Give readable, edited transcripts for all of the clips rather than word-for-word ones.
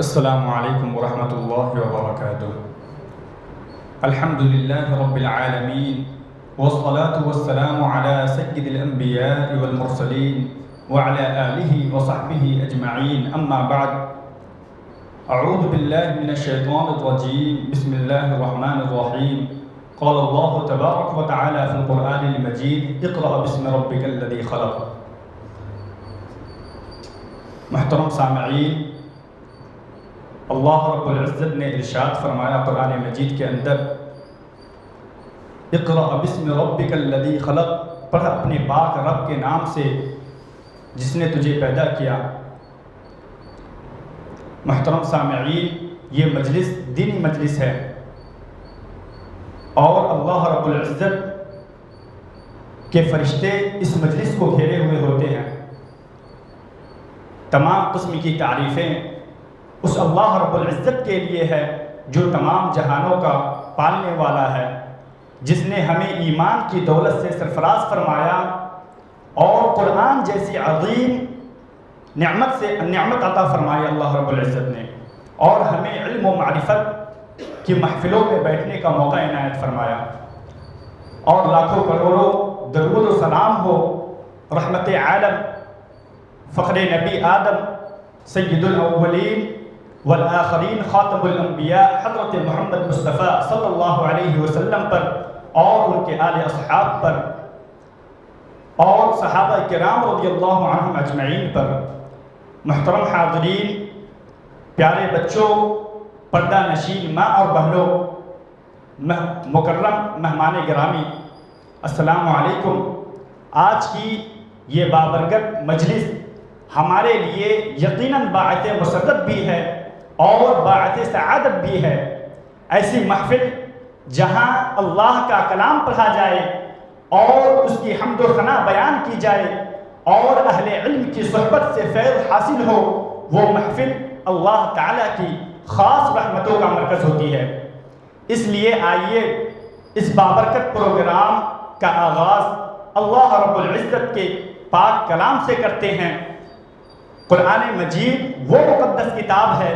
السلام علیکم ورحمۃ اللہ وبرکاتہ۔ الحمد للہ رب العالمین والصلاة والسلام علی سید الانبیاء والمرسلین وعلی آلہ وصحبہ اجمعین، اما بعد۔ اعوذ باللہ من الشیطان الرجیم، بسم اللہ الرحمن الرحیم۔ قال اللہ تبارک وتعالی فی القرآن المجید، اقرأ باسم ربک الذی خلق۔ محترم سامعین، اللہ رب العزت نے ارشاد فرمایا قرآن مجید کے اندر، اقرأ باسم ربک الذی خلق، پڑھ اپنے پاک رب کے نام سے جس نے تجھے پیدا کیا۔ محترم سامعین، یہ مجلس دینی مجلس ہے اور اللہ رب العزت کے فرشتے اس مجلس کو گھیرے ہوئے ہوتے ہیں۔ تمام قسم کی تعریفیں اس اللہ رب العزت کے لیے ہے جو تمام جہانوں کا پالنے والا ہے، جس نے ہمیں ایمان کی دولت سے سرفراز فرمایا اور قرآن جیسی عظیم نعمت عطا فرمائی اللہ رب العزت نے، اور ہمیں علم و معرفت کی محفلوں میں بیٹھنے کا موقع عنایت فرمایا۔ اور لاکھوں کروڑوں درود و سلام ہو رحمت عالم فخر نبی آدم سید الاولین والآخرین خاتم الانبیاء حضرت محمد مصطفیٰ صلی اللہ علیہ وسلم پر اور ان کے آل اصحاب پر اور صحابہ کرام رضی اللہ عنہم اجمعین پر۔ محترم حاضرین، پیارے بچوں، پردہ نشین ماں اور بہنوں، مکرم مہمان گرامی، السلام علیکم۔ آج کی یہ بابرکت مجلس ہمارے لیے یقیناً باعث مسرت بھی ہے اور باعث سعادت بھی ہے۔ ایسی محفل جہاں اللہ کا کلام پڑھا جائے اور اس کی حمد و ثنا بیان کی جائے اور اہل علم کی صحبت سے فیض حاصل ہو، وہ محفل اللہ تعالیٰ کی خاص رحمتوں کا مرکز ہوتی ہے۔ اس لیے آئیے اس بابرکت پروگرام کا آغاز اللہ رب العزت کے پاک کلام سے کرتے ہیں۔ قرآن مجید وہ مقدس کتاب ہے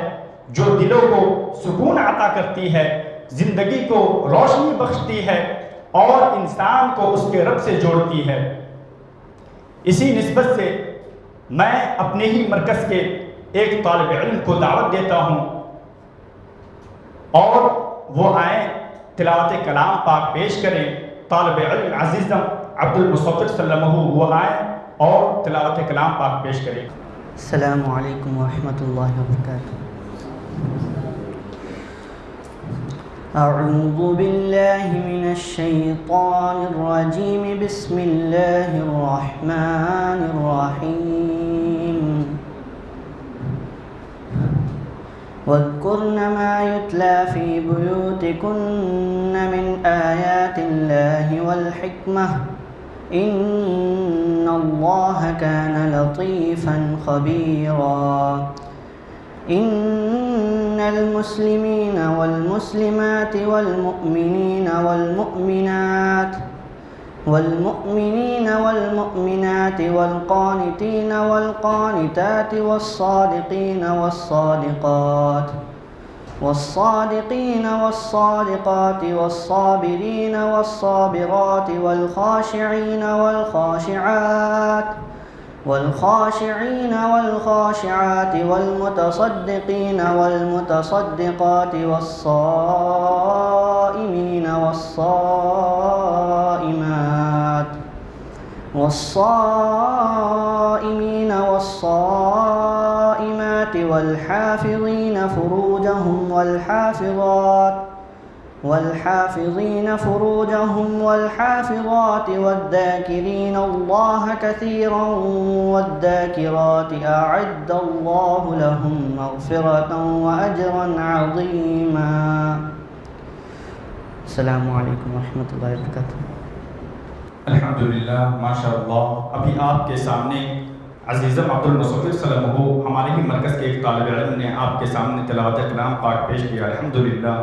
جو دلوں کو سکون عطا کرتی ہے، زندگی کو روشنی بخشتی ہے اور انسان کو اس کے رب سے جوڑتی ہے۔ اسی نسبت سے میں اپنے ہی مرکز کے ایک طالب علم کو دعوت دیتا ہوں اور وہ آئیں تلاوت کلام پاک پیش کریں۔ طالب علم عزیزم عبد المصطفی سلمہ وہ آئیں اور تلاوت کلام پاک پیش کریں۔ السلام علیکم ورحمۃ اللہ وبرکاتہ۔ اعوذ باللہ من الشیطان الرجیم، بسم اللہ الرحمن الرحیم۔ واذکرن ما یتلی فی بیوتکن من آیات اللہ والحکمہ، ان اللہ کان لطیفا خبیرا۔ ان المسلمین والمسلمات والمؤمنین والمؤمنات والقانتین والقانتات والصادقین والصادقات والصابرین والصابرات والخاشعین والخاشعات والمتصدقین والمتصدقات والصائمین والصائمات والحافظین فروجهم والحافظات والذاکرین اللہ کثیرا والذاکرات اعد اللہ لهم مغفرة واجرا عظیما۔ السلام علیکم ورحمۃ اللہ وبرکاتہ۔ الحمدللہ، ماشاءاللہ۔ ابھی آپ کے سامنے عزیزم عبد المصطفی سلمہ ہمارے ہی مرکز کے ایک طالب علم نے آپ کے سامنے تلاوت کلام پاک پیش کیا۔ الحمدللہ،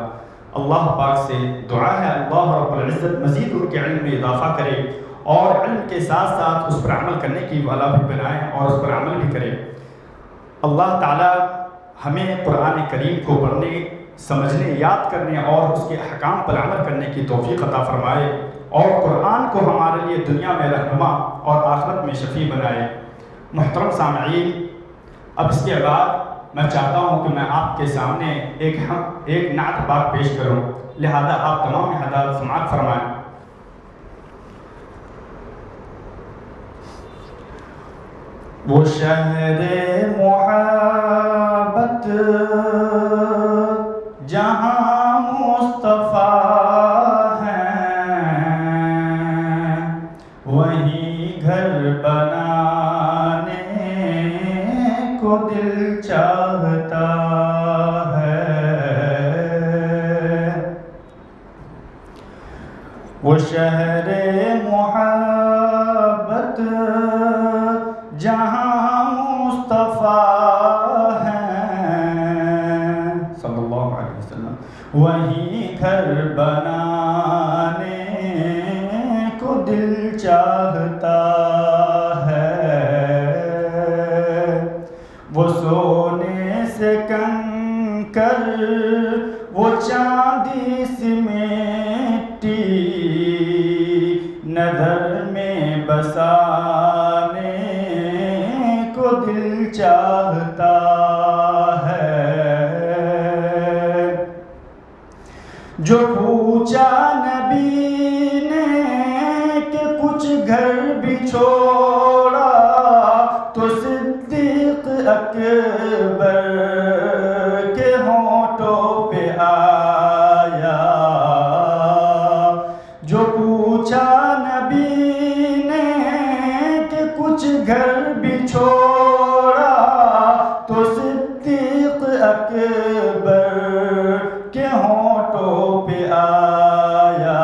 اللہ پاک سے دعا ہے اللہ رب العزت مزید ان کے علم میں اضافہ کرے اور علم کے ساتھ ساتھ اس پر عمل کرنے کی والا بھی بنائے اور اس پر عمل بھی کرے۔ اللہ تعالیٰ ہمیں قرآن کریم کو پڑھنے، سمجھنے، یاد کرنے اور اس کے احکام پر عمل کرنے کی توفیق عطا فرمائے، اور قرآن کو ہمارے لیے دنیا میں رہنما اور آخرت میں شفیع بنائے۔ محترم سامعین، اب اس کے بعد میں چاہتا ہوں کہ میں آپ کے سامنے ایک نعت پاک پیش کروں، لہذا آپ تمام حضرات سماعت فرمائیں۔ وہ شہر محبت جہاں مصطفیٰ ہیں، وہیں گھر بنانے کو دل چاہتا ہے۔ وہ شہر محبت جہاں مصطفیٰ ہیں صلی اللہ علیہ وسلم، وہیں گھر بنانے کو دل چاہتا ہے۔ وہ سونے سے کنکر، وہ چاندی سی مٹی، نظر میں بسانے کو دل چاہتا ہے۔ جو پوچھا نبی نے کہ کچھ گھر بھی چھوڑا، تو صدیق اکبر کے ہونٹوں پہ آیا۔ جو پوچھا نبی نے کہ کچھ گھر بھی چھوڑا، تو صدیق اکبر کے ہونٹوں پہ آیا۔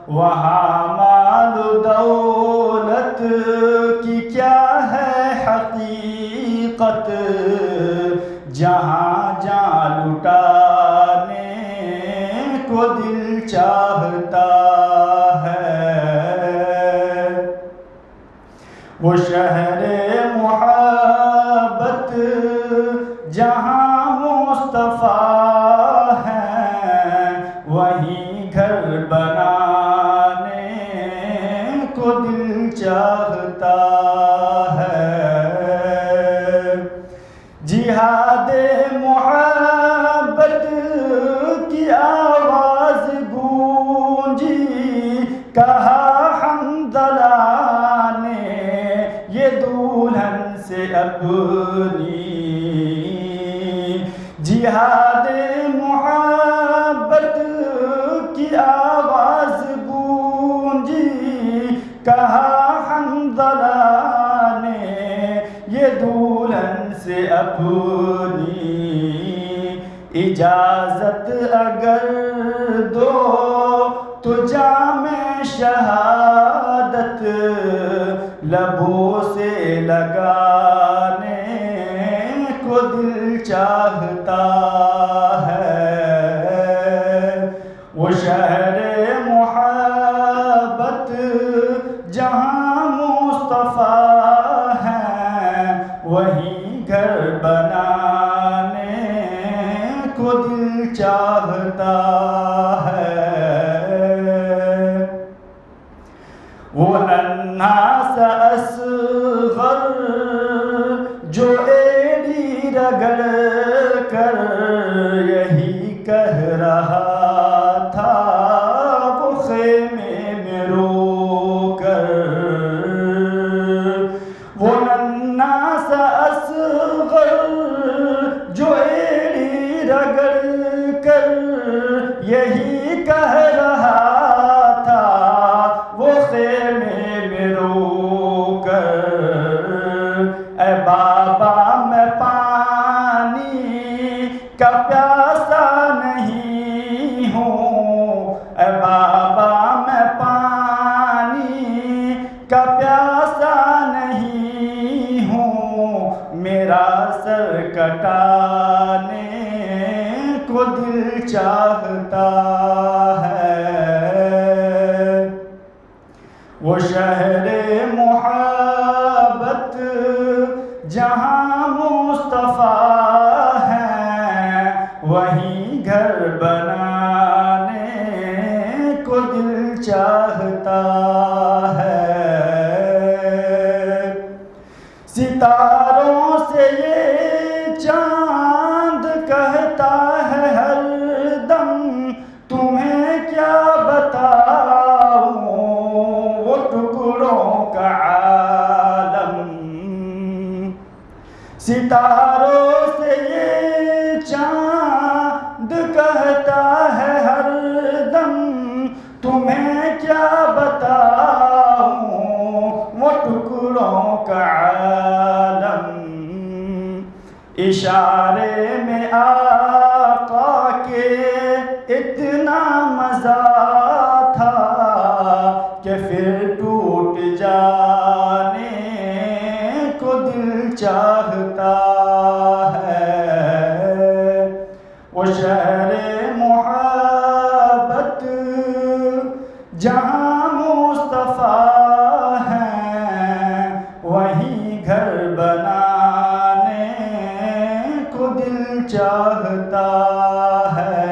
وہاں مال و دولت کی کیا ہے حقیقت، جہاں جان لٹانے کو دل چاہتا ہے۔ وہ شہر محبت جہاں مصطفیٰ ہیں، وہیں گھر بنانے کو دل چاہتا ہے۔ جہاد محبت کی آواز گونجی، کہا حنظلہ نے یہ دلہن سے اپنی۔ جہاد محبت کی آواز گونجی، کہا حنظلہ نے یہ دلہن سے اپنی۔ اجازت اگر دو تو جام شہادت لبوں سے لگانے کو دل چاہتا ہے۔ وہ شہر محبت جہاں مصطفیٰ ہیں، وہیں گھر بنانے کو دل چاہتا ہے۔ وہ ننھا سا اصغر جو ایڑی رگڑ کر یہی کہہ رہا تھا، وہ خیمے میں رو کر۔ وہ ننھا سا اصغر جو ایڑی رگڑ کر یہی کہہ رہا تھا، وہ خیمے میں رو کر۔ اے بابا میں پانی کا پیاسا نہیں ہوں، اے بابا میں پانی کا پیاسا نہیں ہوں، میرا سر کٹانے کو دل چاہتا ہے۔ وہ شہر محبت جہاں مصطفیٰ بنانے کو دل چاہتا ہے، ستاروں سے یہ چاند کہتا ہے ہر دم تمہیں کیا بتاؤں وہ ٹکڑوں کا عالم، ستاروں سے یہ چاند کہتا ہے ہر دم تمہیں کیا بتاؤں وہ ٹکڑوں کا عالم، اشارے میں آقا کے اتنا مزہ تھا کہ پھر ٹوٹ جانے کو دل چاہتا ہے، وہ شہر محبت جہاں مصطفیٰ ہیں وہیں گھر بنانے کو دل چاہتا ہے،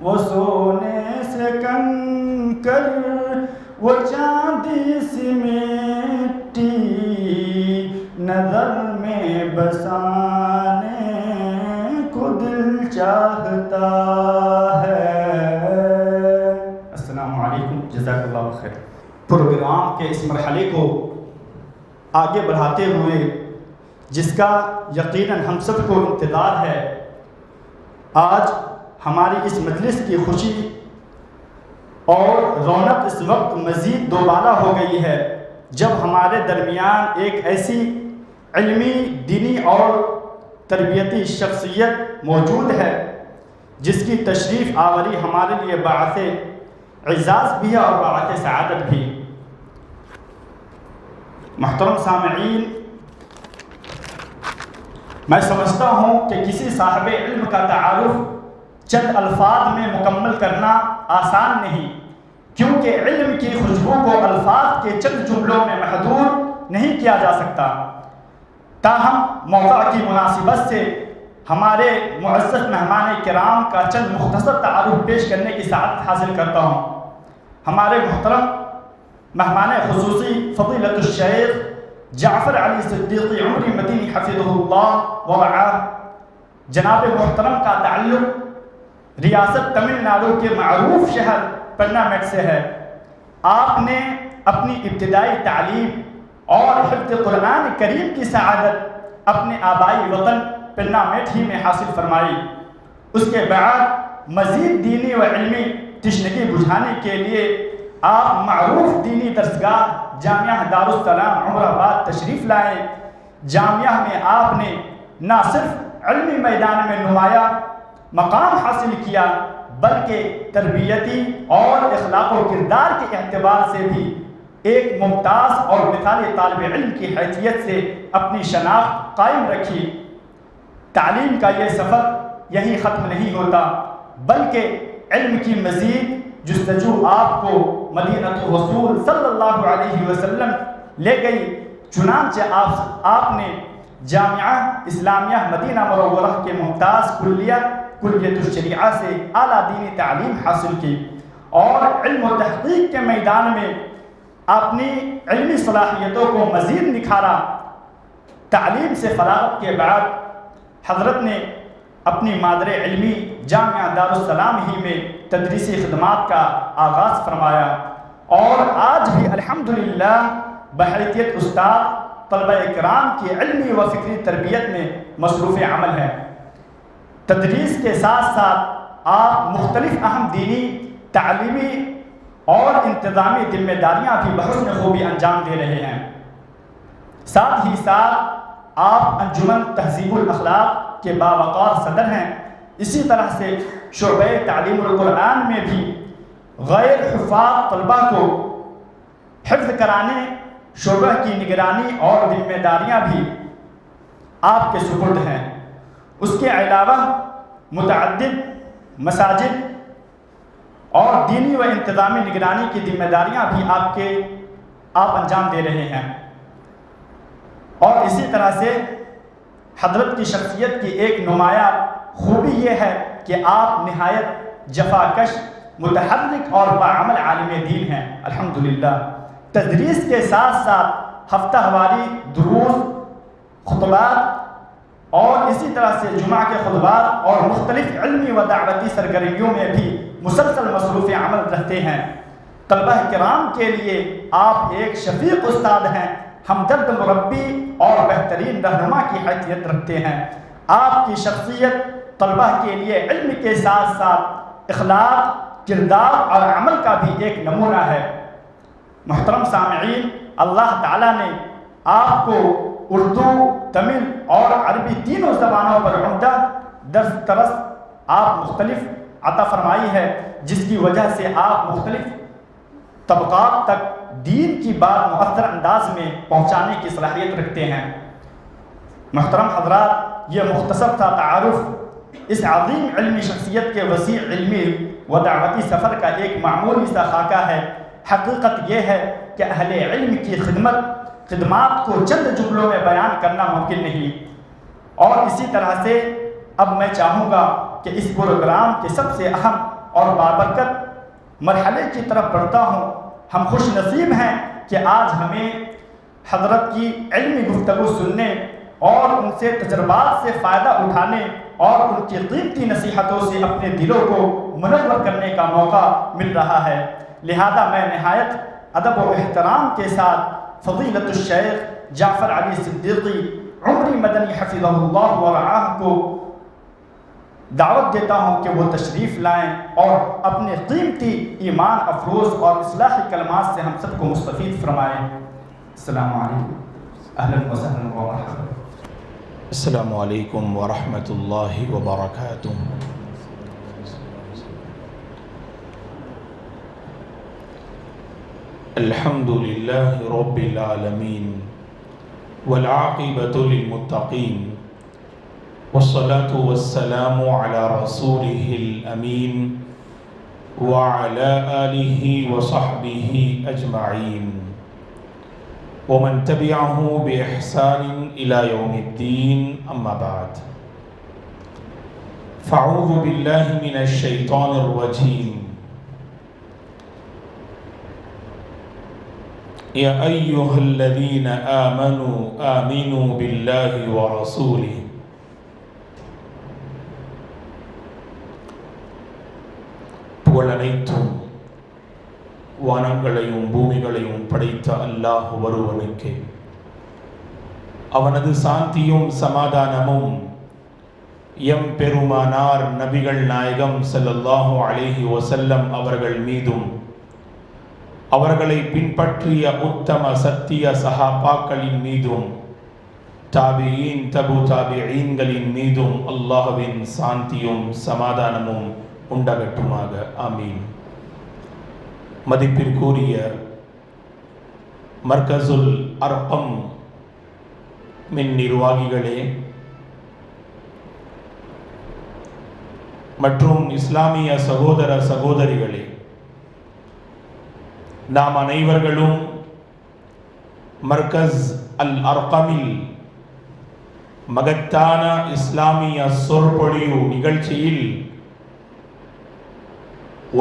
وہ سونے سے کنکر وہ چاندی سی مٹی نظر میں بسانے کو دل چاہتا ہے۔ السلام علیکم، جزاک اللہ خیر۔ پروگرام کے اس مرحلے کو آگے بڑھاتے ہوئے جس کا یقیناً ہم سب کو انتظار ہے، آج ہماری اس مجلس کی خوشی اور رونق اس وقت مزید دوبالا ہو گئی ہے جب ہمارے درمیان ایک ایسی علمی، دینی اور تربیتی شخصیت موجود ہے جس کی تشریف آوری ہمارے لیے باعث اعزاز بھی ہے اور باعث سعادت بھی۔ محترم سامعین، میں سمجھتا ہوں کہ کسی صاحب علم کا تعارف چند الفاظ میں مکمل کرنا آسان نہیں، کیونکہ علم کی خوشبو کو الفاظ کے چند جملوں میں محدود نہیں کیا جا سکتا۔ تاہم موقع کی مناسبت سے ہمارے معزز مہمان کرام کا چند مختصر تعارف پیش کرنے کی سعادت حاصل کرتا ہوں۔ ہمارے محترم مہمان خصوصی فضیلت الشیخ جعفر علی صدیقی عمری مدینی حفظہ اللہ ورعاہ، جناب محترم کا تعلق ریاست تمل ناڈو کے معروف شہر پنامٹ سے ہے۔ آپ نے اپنی ابتدائی تعلیم اور حفظ قرآن کریم کی سعادت اپنے آبائی وطن پنامٹ ہی میں حاصل فرمائی۔ اس کے بعد مزید دینی و علمی تشنگی بجھانے کے لیے آپ معروف دینی درسگاہ جامعہ دارالسلام عمر آباد تشریف لائے۔ جامعہ میں آپ نے نہ صرف علمی میدان میں نمایاں مقام حاصل کیا بلکہ تربیتی اور اخلاق و کردار کے اعتبار سے بھی ایک ممتاز اور مثالی طالب علم کی حیثیت سے اپنی شناخت قائم رکھی۔ تعلیم کا یہ سفر یہیں ختم نہیں ہوتا بلکہ علم کی مزید جستجو آپ کو مدینہ رسول صلی اللہ علیہ وسلم لے گئی، چنانچہ آپ نے جامعہ اسلامیہ مدینہ منورہ کے ممتاز کلیت الشریعہ سے اعلیٰ دینی تعلیم حاصل کی اور علم و تحقیق کے میدان میں اپنی علمی صلاحیتوں کو مزید نکھارا۔ تعلیم سے فراغت کے بعد حضرت نے اپنی مادر علمی جامعہ دارالسلام ہی میں تدریسی خدمات کا آغاز فرمایا اور آج بھی الحمدللہ بحیثیت استاد طلبہ اکرام کی علمی و فکری تربیت میں مصروف عمل ہے۔ تدریس کے ساتھ ساتھ آپ مختلف اہم دینی، تعلیمی اور انتظامی ذمہ داریاں بھی بحسن خوبی انجام دے رہے ہیں۔ ساتھ ہی ساتھ آپ انجمن تہذیب الاخلاق کے باوقار صدر ہیں۔ اسی طرح سے شعبہ تعلیم القرآن میں بھی غیر حفاظ طلبہ کو حفظ کرانے شعبہ کی نگرانی اور ذمہ داریاں بھی آپ کے سپرد ہیں۔ اس کے علاوہ متعدد مساجد اور دینی و انتظامی نگرانی کی ذمہ داریاں بھی آپ انجام دے رہے ہیں۔ اور اسی طرح سے حضرت کی شخصیت کی ایک نمایاں خوبی یہ ہے کہ آپ نہایت جفاکش، متحرک اور باعمل عالم دین ہیں الحمدللہ۔ تدریس کے ساتھ ساتھ ہفتہ واری دروس، خطبات اور اسی طرح سے جمعہ کے خطبات اور مختلف علمی و دعوتی سرگرمیوں میں بھی مسلسل مصروف عمل رہتے ہیں۔ طلبہ کرام کے لیے آپ ایک شفیق استاد ہیں، ہمدرد مربی اور بہترین رہنما کی حیثیت رکھتے ہیں۔ آپ کی شخصیت طلبہ کے لیے علم کے ساتھ ساتھ اخلاق، کردار اور عمل کا بھی ایک نمونہ ہے۔ محترم سامعین، اللہ تعالیٰ نے آپ کو اردو، تمل اور عربی تینوں زبانوں پر عمدہ درس آپ مختلف عطا فرمائی ہے، جس کی وجہ سے آپ مختلف طبقات تک دین کی بات مؤثر انداز میں پہنچانے کی صلاحیت رکھتے ہیں۔ محترم حضرات، یہ مختصر تھا تعارف اس عظیم علمی شخصیت کے وسیع علمی و دعوتی سفر کا ایک معمولی سا خاکہ ہے۔ حقیقت یہ ہے کہ اہل علم کی خدمات کو چند جملوں میں بیان کرنا ممکن نہیں، اور اسی طرح سے اب میں چاہوں گا کہ اس پروگرام کے سب سے اہم اور بابرکت مرحلے کی طرف بڑھتا ہوں۔ ہم خوش نصیب ہیں کہ آج ہمیں حضرت کی علمی گفتگو سننے اور ان سے تجربات سے فائدہ اٹھانے اور ان کی قیمتی نصیحتوں سے اپنے دلوں کو منور کرنے کا موقع مل رہا ہے۔ لہذا میں نہایت ادب و احترام کے ساتھ فضیلت الشیخ جعفر علی صدیقی عمری مدنی حفظہ اللہ ورعاہ کو دعوت دیتا ہوں کہ وہ تشریف لائیں اور اپنے قیمتی ایمان افروز اور اصلاحی کلمات سے ہم سب کو مستفید فرمائیں۔ السلام علیکم، اہلا وسہلا ومرحبا۔ السلام علیکم ورحمۃ اللہ وبرکاتہ۔ الحمد للہ رب العالمین والعاقبۃ للمتقین والصلاة والسلام على رسوله الأمين وعلى آله وصحبه أجمعين ومن تبعه بإحسان إلى يوم الدين، أما بعد، فأعوذ بالله من الشيطان الرجيم۔ يا أيها الذين آمنوا آمنوا بالله ورسوله புகழனைத்தும் வானங்களையும் பூமிகளையும் படைத்த அல்லாஹ் ஒருவனுக்கே, அவனது சாந்தியும் சமாதானமும் எம் பெருமானார் நபிகள் நாயகம் ஸல்லல்லாஹு அலைஹி வஸல்லம் அவர்கள் மீதும் அவர்களை பின்பற்றிய உத்தம சத்திய சஹாபாக்களின் மீதும் தாபியீன் தபு தாபியீன்களின் மீதும் அல்லாஹ்வின் சாந்தியும் சமாதானமும் உண்டாகட்டுமாக, ஆமீன்। மதிப்பிற்குரிய மர்கசுல் அர்கம் மின் நிர்வாகிகளே மற்றும் இஸ்லாமிய சகோதர சகோதரிகளே, நாம் அனைவர்களும் மர்கஸ் அல் அர்கமில் மகத்தான இஸ்லாமிய சொற்பொழிவு நிகழ்ச்சியில்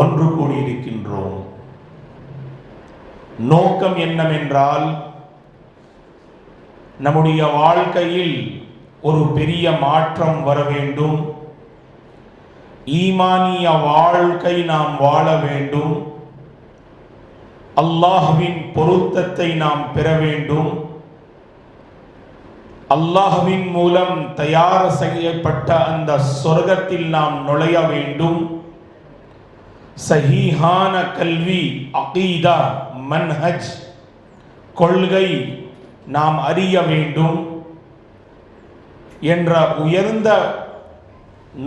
ஒன்று கூடியிருக்கின்றோம்। நோக்கம் என்னவென்றால், நம்முடைய வாழ்க்கையில் ஒரு பெரிய மாற்றம் வர வேண்டும், ஈமானிய வாழ்க்கை நாம் வாழ வேண்டும், அல்லாஹ்வின் பொருத்தத்தை நாம் பெற வேண்டும், அல்லாஹ்வின் மூலம் தயார் செய்யப்பட்ட அந்த சொர்க்கத்தில் நாம் நுழைய வேண்டும், சஹீஹான கல்வி, அகீதா, மன்ஹஜ், கொள்கை நாம் அறிய வேண்டும் என்ற உயர்ந்த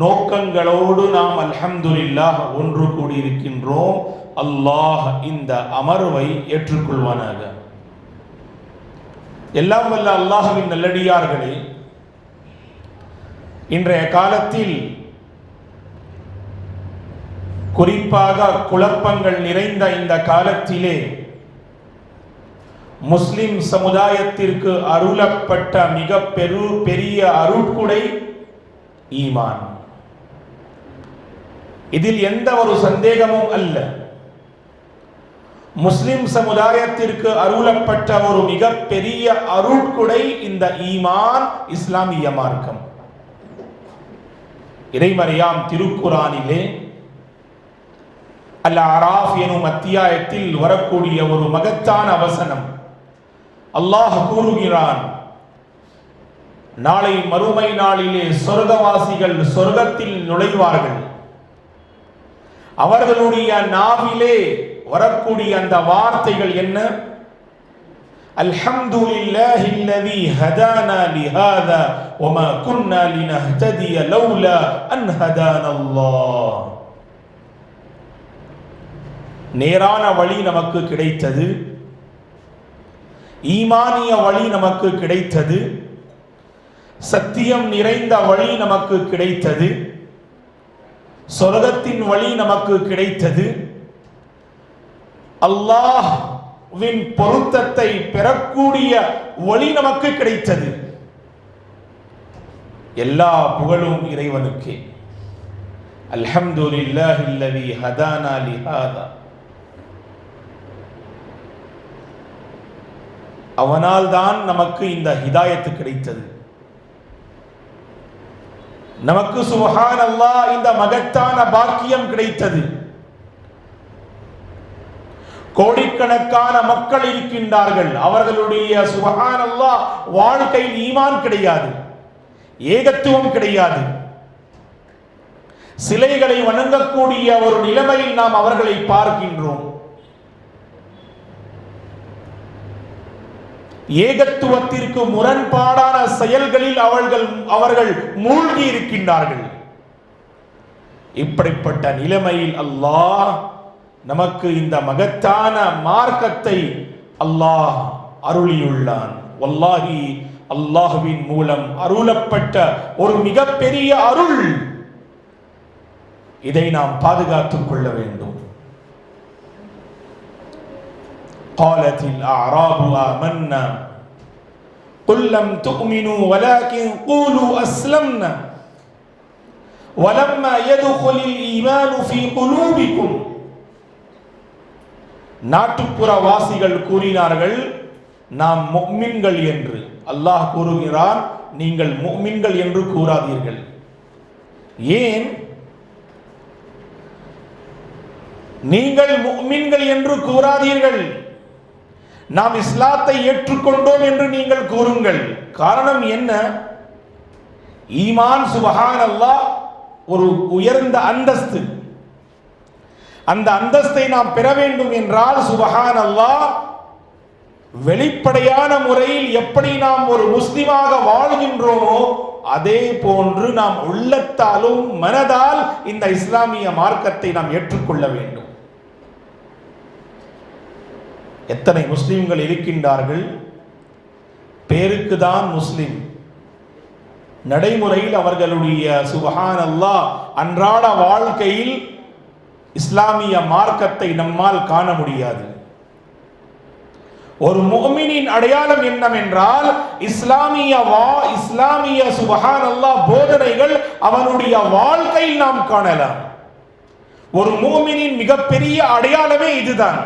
நோக்கங்களோடு நாம் அல்ஹம்துலில்லாஹ் ஒன்று கூடியிருக்கின்றோம்। அல்லாஹ் இந்த அமர்வை ஏற்றுக்கொள்வானாக। எல்லாம் வல்ல அல்லாஹ்வின் நல்லடியார்களே, இன்றைய காலத்தில் குறிப்பாக குழப்பங்கள் நிறைந்த இந்த காலத்திலே முஸ்லிம் சமுதாயத்திற்கு அருளப்பட்ட மிக பெரிய அருட்கொடை ஈமான்। இதில் எந்த ஒரு சந்தேகமும் அல்ல. முஸ்லிம் சமுதாயத்திற்கு அருளப்பட்ட ஒரு மிகப்பெரிய அருட்கொடை இந்த ஈமான், இஸ்லாமிய மார்க்கம். இறைமறையாம் திருக்குரானிலே அல் அராஃப் எனும் அத்தியாயத்தில் வரக்கூடிய ஒரு மகத்தான வசனம். அல்லாஹ் கூறுகிறான், நாளை மறுமை நாளிலே சொர்க்கவாசிகள் சொர்க்கத்தில் நுழைவார்கள். அவர்களுடைய நாவிலே வரக்கூடிய அந்த வார்த்தைகள் என்ன? அல்ஹம்துலில்லாஹி அல்லதி ஹதானா லிஹாதா வமா குன்னா லினஹ்ததிய லௌலா அன் ஹதானல்லாஹ். நேரான வழி நமக்கு கிடைத்தது, ஈமானிய வழி நமக்கு கிடைத்தது, சத்தியம் நிறைந்த வழி நமக்கு கிடைத்தது, சொர்க்கத்தின் வழி நமக்கு கிடைத்தது, அல்லாஹ்வின் பொருத்தத்தை பெறக்கூடிய வழி நமக்கு கிடைத்தது. எல்லா புகழும் இறைவனுக்கே. அல்ஹம்துலில்லாஹி அல்லதி ஹதானா லிஹாதா. அவனால் தான் நமக்கு இந்த ஹிதாயத்து கிடைத்தது. நமக்கு சுப்ஹானல்லாஹ் இந்த மகத்தான பாக்கியம் கிடைத்தது. கோடிக்கணக்கான மக்கள் இருக்கின்றார்கள், அவர்களுடைய சுப்ஹானல்லாஹ் வாழ்க்கையில் ஈமான் கிடையாது, ஏகத்துவம் கிடையாது. சிலைகளை வணங்கக்கூடிய ஒரு நிலைமையில் நாம் அவர்களை பார்க்கின்றோம். ஏகத்துவத்திற்கு முரண்பாடான செயல்களில் அவர்கள் மூழ்கி இருக்கின்றார்கள். இப்படிப்பட்ட நிலைமையில் அல்லாஹ் நமக்கு இந்த மகத்தான மார்க்கத்தை அல்லாஹ் அருளியுள்ளான். வல்லாஹி, அல்லாஹ்வின் மூலம் அருளப்பட்ட ஒரு மிகப்பெரிய அருள். இதை நாம் பாதுகாத்துக் கொள்ள வேண்டும். قالت الأعراب آمنا قل لم تؤمنوا ولكن قولوا أسلمنا ولما يدخل الإيمان في قلوبكم. நாட்டுப்புற வாசிகள் கூறினார்கள், நாம் முஃமின்கள் என்று. அல்லாஹ் கூறுகிறான், நீங்கள் முஃமின்கள் என்று கூறாதீர்கள். ஏன் நீங்கள் முஃமின்கள் என்று கூறாதீர்கள்? நாம் இஸ்லாத்தை ஏற்றுக்கொண்டோம் என்று நீங்கள் கூறுங்கள். காரணம் என்ன? ஈமான் சுப்ஹானல்லாஹ் ஒரு உயர்ந்த அந்தஸ்து. அந்த அந்தஸ்தை நாம் பெற வேண்டும் என்றால் சுப்ஹானல்லாஹ் வெளிப்படையான முறையில் எப்படி நாம் ஒரு முஸ்லிமாக வாழ்கின்றோமோ அதே போன்று நாம் உள்ளத்தாலும் மனதால் இந்த இஸ்லாமிய மார்க்கத்தை நாம் ஏற்றுக்கொள்ள வேண்டும். எத்தனை முஸ்லிம்கள் இருக்கின்றார்கள், பேருக்கு தான் முஸ்லிம், நடைமுறையில் அவர்களுடைய சுப்ஹானல்லாஹ் அன்றாட வாழ்க்கையில் இஸ்லாமிய மார்க்கத்தை நம்மால் காண முடியாது. ஒரு முஃமினின் அடையாளம் என்னவென்றால் இஸ்லாமிய சுப்ஹானல்லாஹ் போதனைகள் அவனுடைய வாழ்க்கையில் நாம் காணலாம். ஒரு முஃமினின் மிகப்பெரிய அடையாளமே இதுதான்.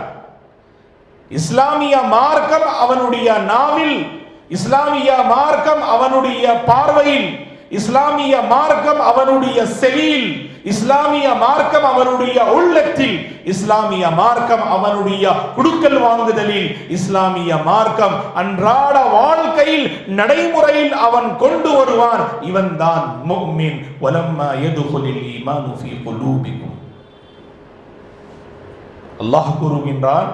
இஸ்லாமிய மார்க்கம் அவனுடைய நாவில், இஸ்லாமிய மார்க்கம் அவனுடைய பார்வையில், இஸ்லாமிய மார்க்கம் அவனுடைய செவியில், இஸ்லாமிய மார்க்கம் அவனுடைய உள்ளத்தில், இஸ்லாமிய மார்க்கம் அவனுடைய குடுக்கல் வாங்குதலில், இஸ்லாமிய மார்க்கம் அன்றாட வாழ்க்கையில் நடைமுறையில் அவன் கொண்டு வருவான். இவன் தான் முஃமின். வலம்மா யதுகுலில் ஈமானு ஃபீ குலூபிக்கும். அல்லாஹ் கூறுகின்றான்,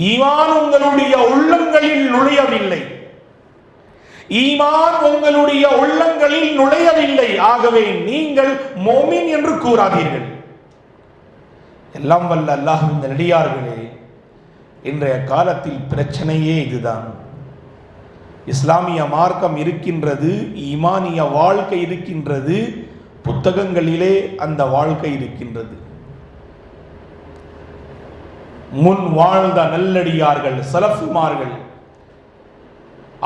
ஈமான் உங்களுடைய உள்ளங்களில் நுழையவில்லை, ஈமான் உங்களுடைய உள்ளங்களில் நுழையவில்லை, ஆகவே நீங்கள் மோமின் என்று கூறாதீர்கள். எல்லாம் வல்ல அல்லாஹ்வின் நல்லடியார்களே, இன்றைய காலத்தில் பிரச்சனையே இதுதான். இஸ்லாமிய மார்க்கம் இருக்கின்றது, ஈமானிய வாழ்க்கை இருக்கின்றது, புத்தகங்களிலே அந்த வாழ்க்கை இருக்கின்றது. முன் வாழ்ந்த நல்லடியார்கள், சலஃபுமார்கள்,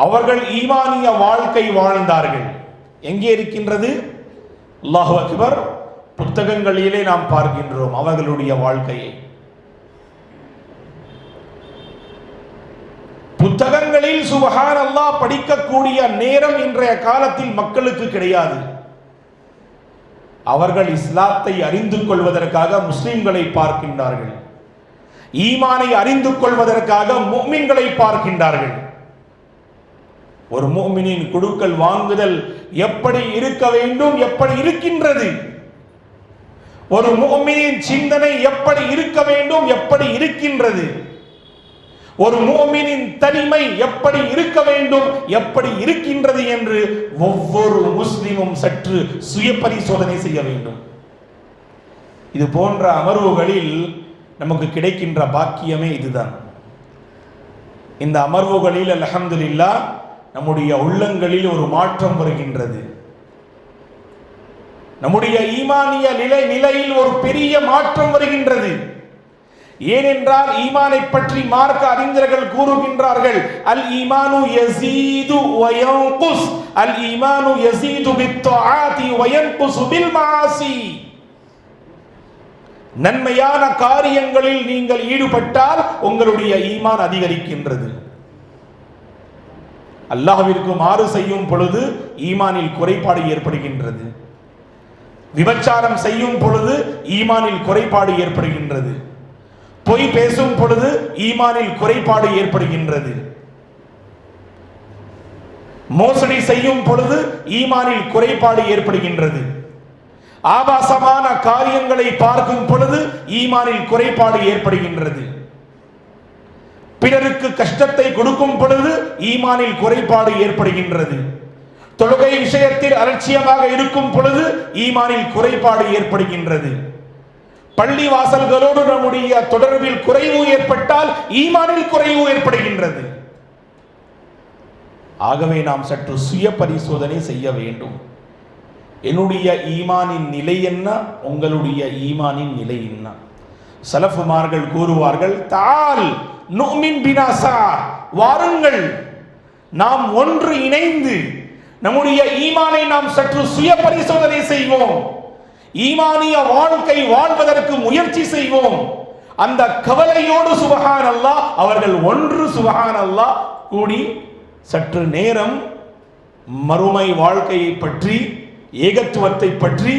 அவர்கள் ஈமானிய வாழ்க்கை வாழ்ந்தார்கள். எங்கே இருக்கின்றது? அல்லாஹு அக்பர். புத்தகங்களிலே நாம் பார்க்கின்றோம் அவர்களுடைய வாழ்க்கையை. புத்தகங்களில் சுப்ஹானல்லாஹ் படிக்கக்கூடிய நேரம் இன்றைய காலத்தில் மக்களுக்கு கிடையாது. அவர்கள் இஸ்லாத்தை அறிந்து கொள்வதற்காக முஸ்லிம்களை பார்க்கின்றார்கள், ஈமானை அறிந்து கொள்வதற்காக முஃமின்களை பார்க்கின்றார்கள். ஒரு முஃமினின் கொடுக்கல் வாங்குதல் எப்படி இருக்க வேண்டும், எப்படி இருக்கின்றது, ஒரு முஃமினின் சிந்தனை எப்படி இருக்க வேண்டும், எப்படி இருக்கின்றது, ஒரு முஃமினின் தனிமை எப்படி இருக்க வேண்டும், எப்படி இருக்கின்றது என்று ஒவ்வொரு முஸ்லிமும் சற்று சுய பரிசோதனை செய்ய வேண்டும். இது போன்ற அமர்வுகளில் நமக்கு கிடைக்கின்ற பாக்கியமே இதுதான். இந்த அமர்வுகளில் அல்ஹம்துலில்லாஹ் நம்முடைய உள்ளங்களில் ஒரு மாற்றம் வருகின்றது. நம்முடைய ஈமானிய நிலையில் ஒரு பெரிய மாற்றம் வருகின்றது. ஏனென்றால் ஈமானை பற்றி மார்க்க அறிஞர்கள் கூறுகின்றார்கள், அல் ஈமானு யஸீது வ யன்குஸ், அல் ஈமானு யஸீது பித்தாஆதி வ யன்குஸ் பில் மஆசி. நன்மையான காரியங்களில் நீங்கள் ஈடுபட்டால் உங்களுடைய ஈமான் அதிகரிக்கின்றது. அல்லாஹ்விற்கு மாறு செய்யும் பொழுது ஈமானில் குறைபாடு ஏற்படுகின்றது. விபச்சாரம் செய்யும் பொழுது ஈமானில் குறைபாடு ஏற்படுகின்றது. பொய் பேசும் பொழுது ஈமானில் குறைபாடு ஏற்படுகின்றது. மோசடி செய்யும் பொழுது ஈமானில் குறைபாடு ஏற்படுகின்றது. ஆபாசமான காரியங்களை பார்க்கும் பொழுது ஈமானில் குறைபாடு ஏற்படுகின்றது. பிறருக்கு கஷ்டத்தை கொடுக்கும் பொழுது ஈமானில் குறைபாடு ஏற்படுகின்றது. தொழுகை விஷயத்தில் அலட்சியமாக இருக்கும் பொழுது ஈமானில் குறைபாடு ஏற்படுகின்றது. பள்ளி வாசல்களோடு நம்முடைய தொடர்பில் குறைவு ஏற்பட்டால் ஈமானில் குறைவு ஏற்படுகின்றது. ஆகவே நாம் சற்று சுய பரிசோதனை செய்ய வேண்டும். என்னுடைய ஈமானின் நிலை என்ன, உங்களுடைய ஈமானின் நிலை என்ன? சலஃபுமார்கள் கூறுவார்கள், தால் நுமின் பினாசா, வாருங்கள் நாம் ஒன்று இணைந்து நம்முடைய ஈமானை நாம் சற்று சுய பரிசோதனை செய்வோம். ஈமானிய வாழ்க்கை வாழ்வதற்கு முயற்சி செய்வோம். அந்த கவலையோடு சுப்ஹானல்லாஹ் அவர்கள் ஒன்று சுப்ஹானல்லாஹ் கூடி சற்று நேரம் மறுமை வாழ்க்கையை பற்றி, ஏகத்துவத்தை பற்றி,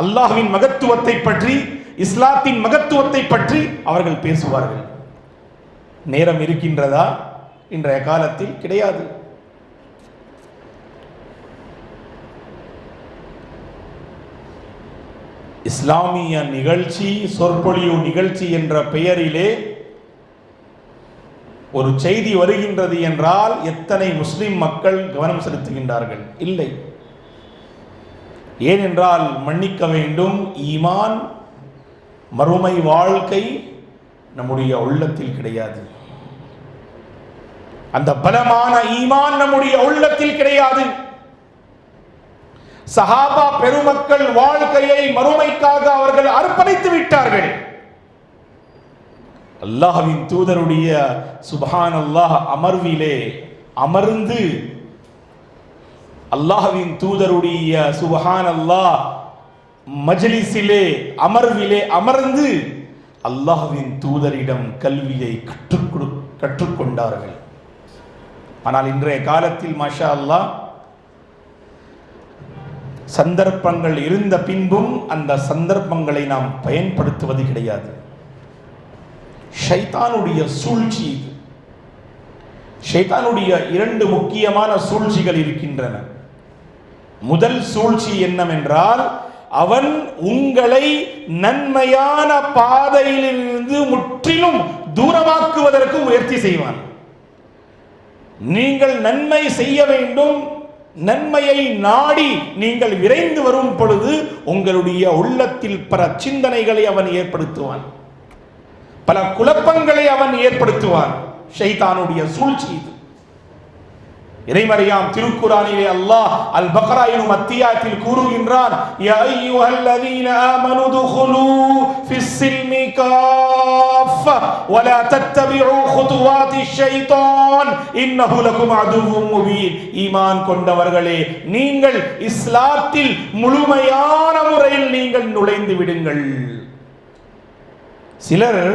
அல்லாஹ்வின் மகத்துவத்தை பற்றி, இஸ்லாத்தின் மகத்துவத்தை பற்றி அவர்கள் பேசுவார்கள். நேரம் இருக்கின்றதா? இன்றைய காலத்தில் கிடையாது. இஸ்லாமிய நிகழ்ச்சி, சொற்பொழிவு நிகழ்ச்சி என்ற பெயரிலே ஒரு செய்தி வருகின்றது என்றால் எத்தனை முஸ்லிம் மக்கள் கவனம் செலுத்துகின்றார்கள்? இல்லை. ஏனென்றால் மன்னிக்க வேண்டும், ஈமான் மறுமை வாழ்க்கை நம்முடைய உள்ளத்தில் கிடையாது. அந்த பலமான ஈமான் நம்முடைய உள்ளத்தில் கிடையாது. சஹாபா பெருமக்கள் வாழ்க்கையை மறுமைக்காக அவர்கள் அர்ப்பணித்து விட்டார்கள். அல்லாஹ்வின் தூதருடைய சுப்ஹானல்லாஹ் அமர்விலே அமர்ந்து, அல்லாஹ்வின் தூதருடைய சுப்ஹானல்லாஹ் மஜ்லிஸிலே அமர்விலே அமர்ந்து அல்லாஹ்வின் தூதரிடம் கல்வியை கற்றுக்கொண்டார்கள். ஆனால் இன்றைய காலத்தில் மாஷா அல்லாஹ் சந்தர்ப்பங்கள் இருந்த பின்பும் அந்த சந்தர்ப்பங்களை நாம் பயன்படுத்துவது கிடையாது. ஷைத்தானுடைய சூழ்ச்சி. ஷைத்தானுடைய இரண்டு முக்கியமான சூழ்ச்சிகள் இருக்கின்றன. முதல் சூழ்ச்சி என்னவென்றால், அவன் உங்களை நன்மையான பாதையிலிருந்து முற்றிலும் தூரமாக்குவதற்கு முயற்சி செய்வான். நீங்கள் நன்மை செய்ய வேண்டும், நன்மையை நாடி நீங்கள் விரைந்து வரும் பொழுது உங்களுடைய உள்ளத்தில் பல சிந்தனைகளை அவன் ஏற்படுத்துவான், பல குழப்பங்களை அவன் ஏற்படுத்துவான். ஷைத்தானுடைய சூழ்ச்சி இது. இறைமறையாம் திருக்குரானிலே அல்லாஹ் அல் பக்ரா எனும் அத்தியாயத்தில் கூறுகின்றான், யா அய்யுஹல்லதீன ஆமனு துகுலூ ஃபிஸ்ஸில்மி காஃப வலா தத்தபிஉ குதுவாத்திஷ் ஷைத்தான் இன்னஹு லகும் அதுவ்வும் முபீன். ஈமான் கொண்டவர்களே, நீங்கள் இஸ்லாத்தில் முழுமையான முறையில் நீங்கள் நுழைந்து விடுங்கள். சிலர்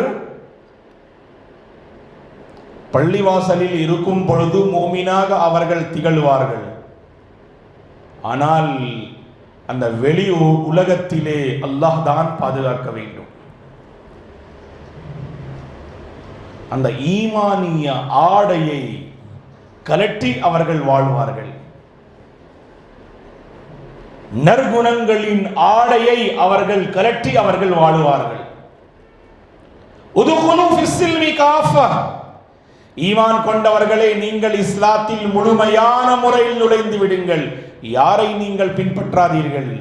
பள்ளிவாசலில் இருக்கும் பொழுது மோமினாக அவர்கள் திகழ்வார்கள். ஆனால் அந்த வெளி உலகத்திலே அல்லாஹ் தான் பாதுகாக்க வேண்டும். அந்த ஈமானிய ஆடையை கலட்டி அவர்கள் வாழ்வார்கள். நற்குணங்களின் ஆடையை அவர்கள் கலட்டி அவர்கள் வாழுவார்கள். உதுகுலு ஃபிஸ்ஸில்மி காஃபா, ஈமான் கொண்டவர்களே நீங்கள் இஸ்லாத்தில் முழுமையான முறையில் நுழைந்து விடுங்கள். யாரை நீங்கள் பின்பற்றாதீர்கள்.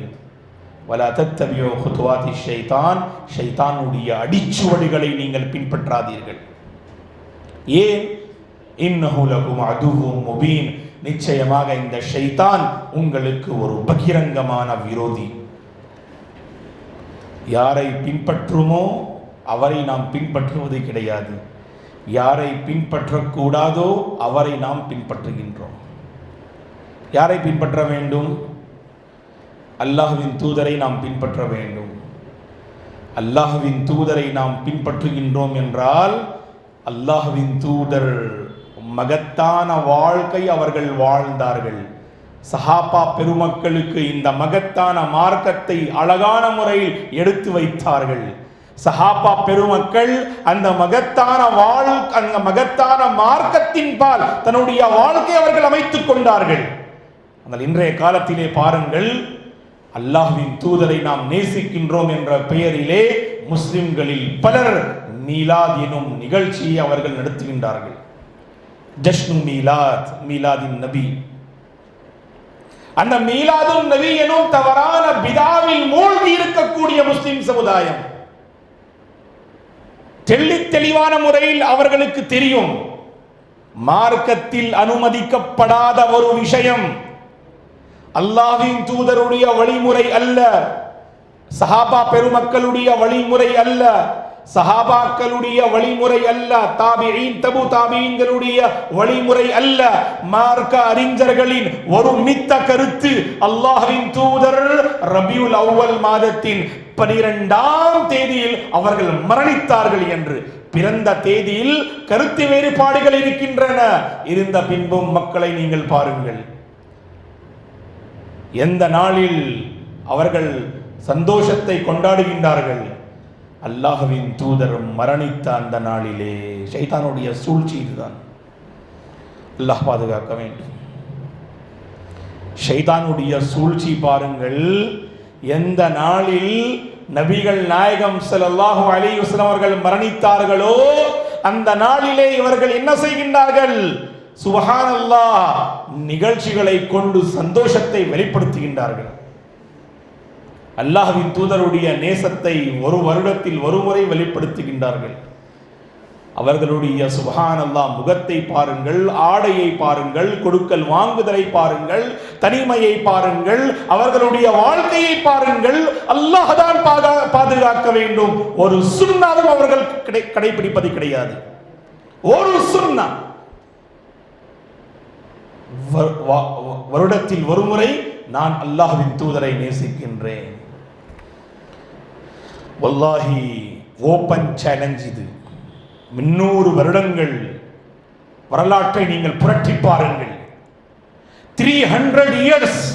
வலா தத்தபியு குதுவாதி ஷைத்தான், ஷைத்தானுடைய அடிச்சுவடுகளை நீங்கள் பின்பற்றாதீர்கள். ஏன்? இன்னஹு லகும் அதுவும் முபீன், நிச்சயமாக இந்த ஷைத்தான் உங்களுக்கு ஒரு பகிரங்கமான விரோதி. யாரை பின்பற்றுமோ அவரை நாம் பின்பற்றுவது கிடையாது. யாரை பின்பற்றக்கூடாதோ அவரை நாம் பின்பற்றுகின்றோம். யாரை பின்பற்ற வேண்டும்? அல்லாஹ்வின் தூதரை நாம் பின்பற்ற வேண்டும். அல்லாஹ்வின் தூதரை நாம் பின்பற்றுகின்றோம் என்றால் அல்லாஹ்வின் தூதர் மகத்தான வாழ்க்கை அவர்கள் வாழ்ந்தார்கள். சஹாபா பெருமக்களுக்கு இந்த மகத்தான மார்க்கத்தை அழகான முறையில் எடுத்து வைத்தார்கள். சஹாபா பெருமக்கள் அந்த மகத்தான மார்க்கத்தின் பால் தன்னுடைய வாழ்க்கை அவர்கள் அமைத்துக் கொண்டார்கள். ஆனால் இன்றைய காலத்திலே பாருங்கள், அல்லாஹ்வின் தூதரை நாம் நேசிக்கின்றோம் என்ற பெயரிலே முஸ்லிம்களில் பலர் மீலாத் எனும் நிகழ்ச்சியை அவர்கள் நடத்துகின்றார்கள். ஜஷ்னு மீலாத், மீலாதின் நபி. அந்த மீலாதுன் நபி எனும் தவறான பிதாவில் மூழ்கி இருக்கக்கூடிய முஸ்லிம் சமுதாயம் தெளிவான முறையில் அவர்களுக்கு தெரியும், மார்க்கத்தில் அனுமதிக்கப்படாத ஒரு விஷயம், அல்லாஹ்வின் தூதருடைய வழிமுறை அல்ல, சஹாபா பெருமக்களுடைய வழிமுறை அல்ல, சஹாபாக்களுடைய வழிமுறை அல்ல, தாபிஈன் தபு தாபிஈன்களுடைய வழிமுறை அல்ல, மார்க்க அறிஞர்களின் ஒரு மித்த கருத்து. அல்லாஹ்வின் தூதர் ரபியுல் அவ்வல் மாதத்தின் 12ஆம் தேதியில் அவர்கள் மரணித்தார்கள் என்று, பிறந்த தேதியில் கருத்து வேறுபாடுகள் இருக்கின்றன. இருந்த பின்பும் மக்களை நீங்கள் பாருங்கள், எந்த நாளில் அவர்கள் சந்தோஷத்தை கொண்டாடுகின்றார்கள்? அல்லாஹ்வின் தூதர் மரணித்த அந்த நாளிலே. ஷைத்தானுடைய சூழ்ச்சி இதுதான். அல்லாஹ் பாதுகாக்க வேண்டும். ஷைத்தானுடைய சூழ்ச்சி பாருங்கள், எந்த நாளில் நபிகள் நாயகம் ஸல்லல்லாஹு அலைஹி வஸல்லம் அவர்கள் மரணித்தார்களோ அந்த நாளிலே இவர்கள் என்ன செய்கின்றார்கள்? சுப்ஹானல்லாஹ், நிகழ்ச்சிகளை கொண்டு சந்தோஷத்தை வெளிப்படுத்துகின்றார்கள். அல்லாஹ்வின் தூதருடைய நேசத்தை ஒரு வருடத்தில் ஒரு முறை வெளிப்படுத்துகின்றார்கள். அவர்களுடைய சுப்ஹானல்லாஹ் முகத்தை பாருங்கள், ஆடையை பாருங்கள், கொடுக்கல் வாங்குதலை பாருங்கள், தனிமையை பாருங்கள், அவர்களுடைய வாழ்க்கையை பாருங்கள். அல்லாஹ் தான் பாதுகாக்க வேண்டும். ஒரு சுன்னாவும் அவர்கள் கடைபிடிப்பது கிடையாது. ஒரு சுன்னா வருடத்தில் ஒரு முறை நான் அல்லாஹ்வின் தூதரை நேசிக்கின்றேன். வல்லாஹி ஓபன் சேலஞ்ச் இது. 300 வருடங்கள் வரலாற்றை நீங்கள் புரட்டி பாருங்கள். 300 இயர்ஸ்,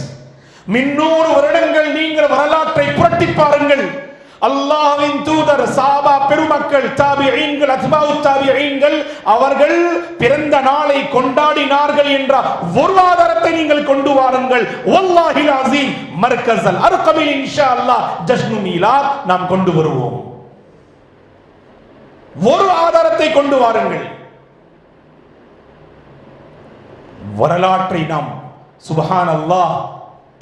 300 வருடங்கள் நீங்கள் வரலாற்றை புரட்டி பாருங்கள். அல்லாஹ்வின் தூதர், சஹாபா பெருமக்கள், தாபிஈன்கள், அத்பாஉ தாபிஈன்கள் அவர்கள் பிறந்த நாளை கொண்டாடினார்கள் என்ற ஒரு ஆதாரத்தை நீங்கள் கொண்டு வாருங்கள். வல்லாஹில் அஸீம், மர்கஸல் அர்கமில் இன்ஷா அல்லாஹ் ஜஷ்னு மீலாத் நாம் கொண்டு வருவோம். ஒரு ஆதாரத்தை கொண்டு வாருங்கள். வரலாற்றை நாம் சுப்ஹானல்லாஹ்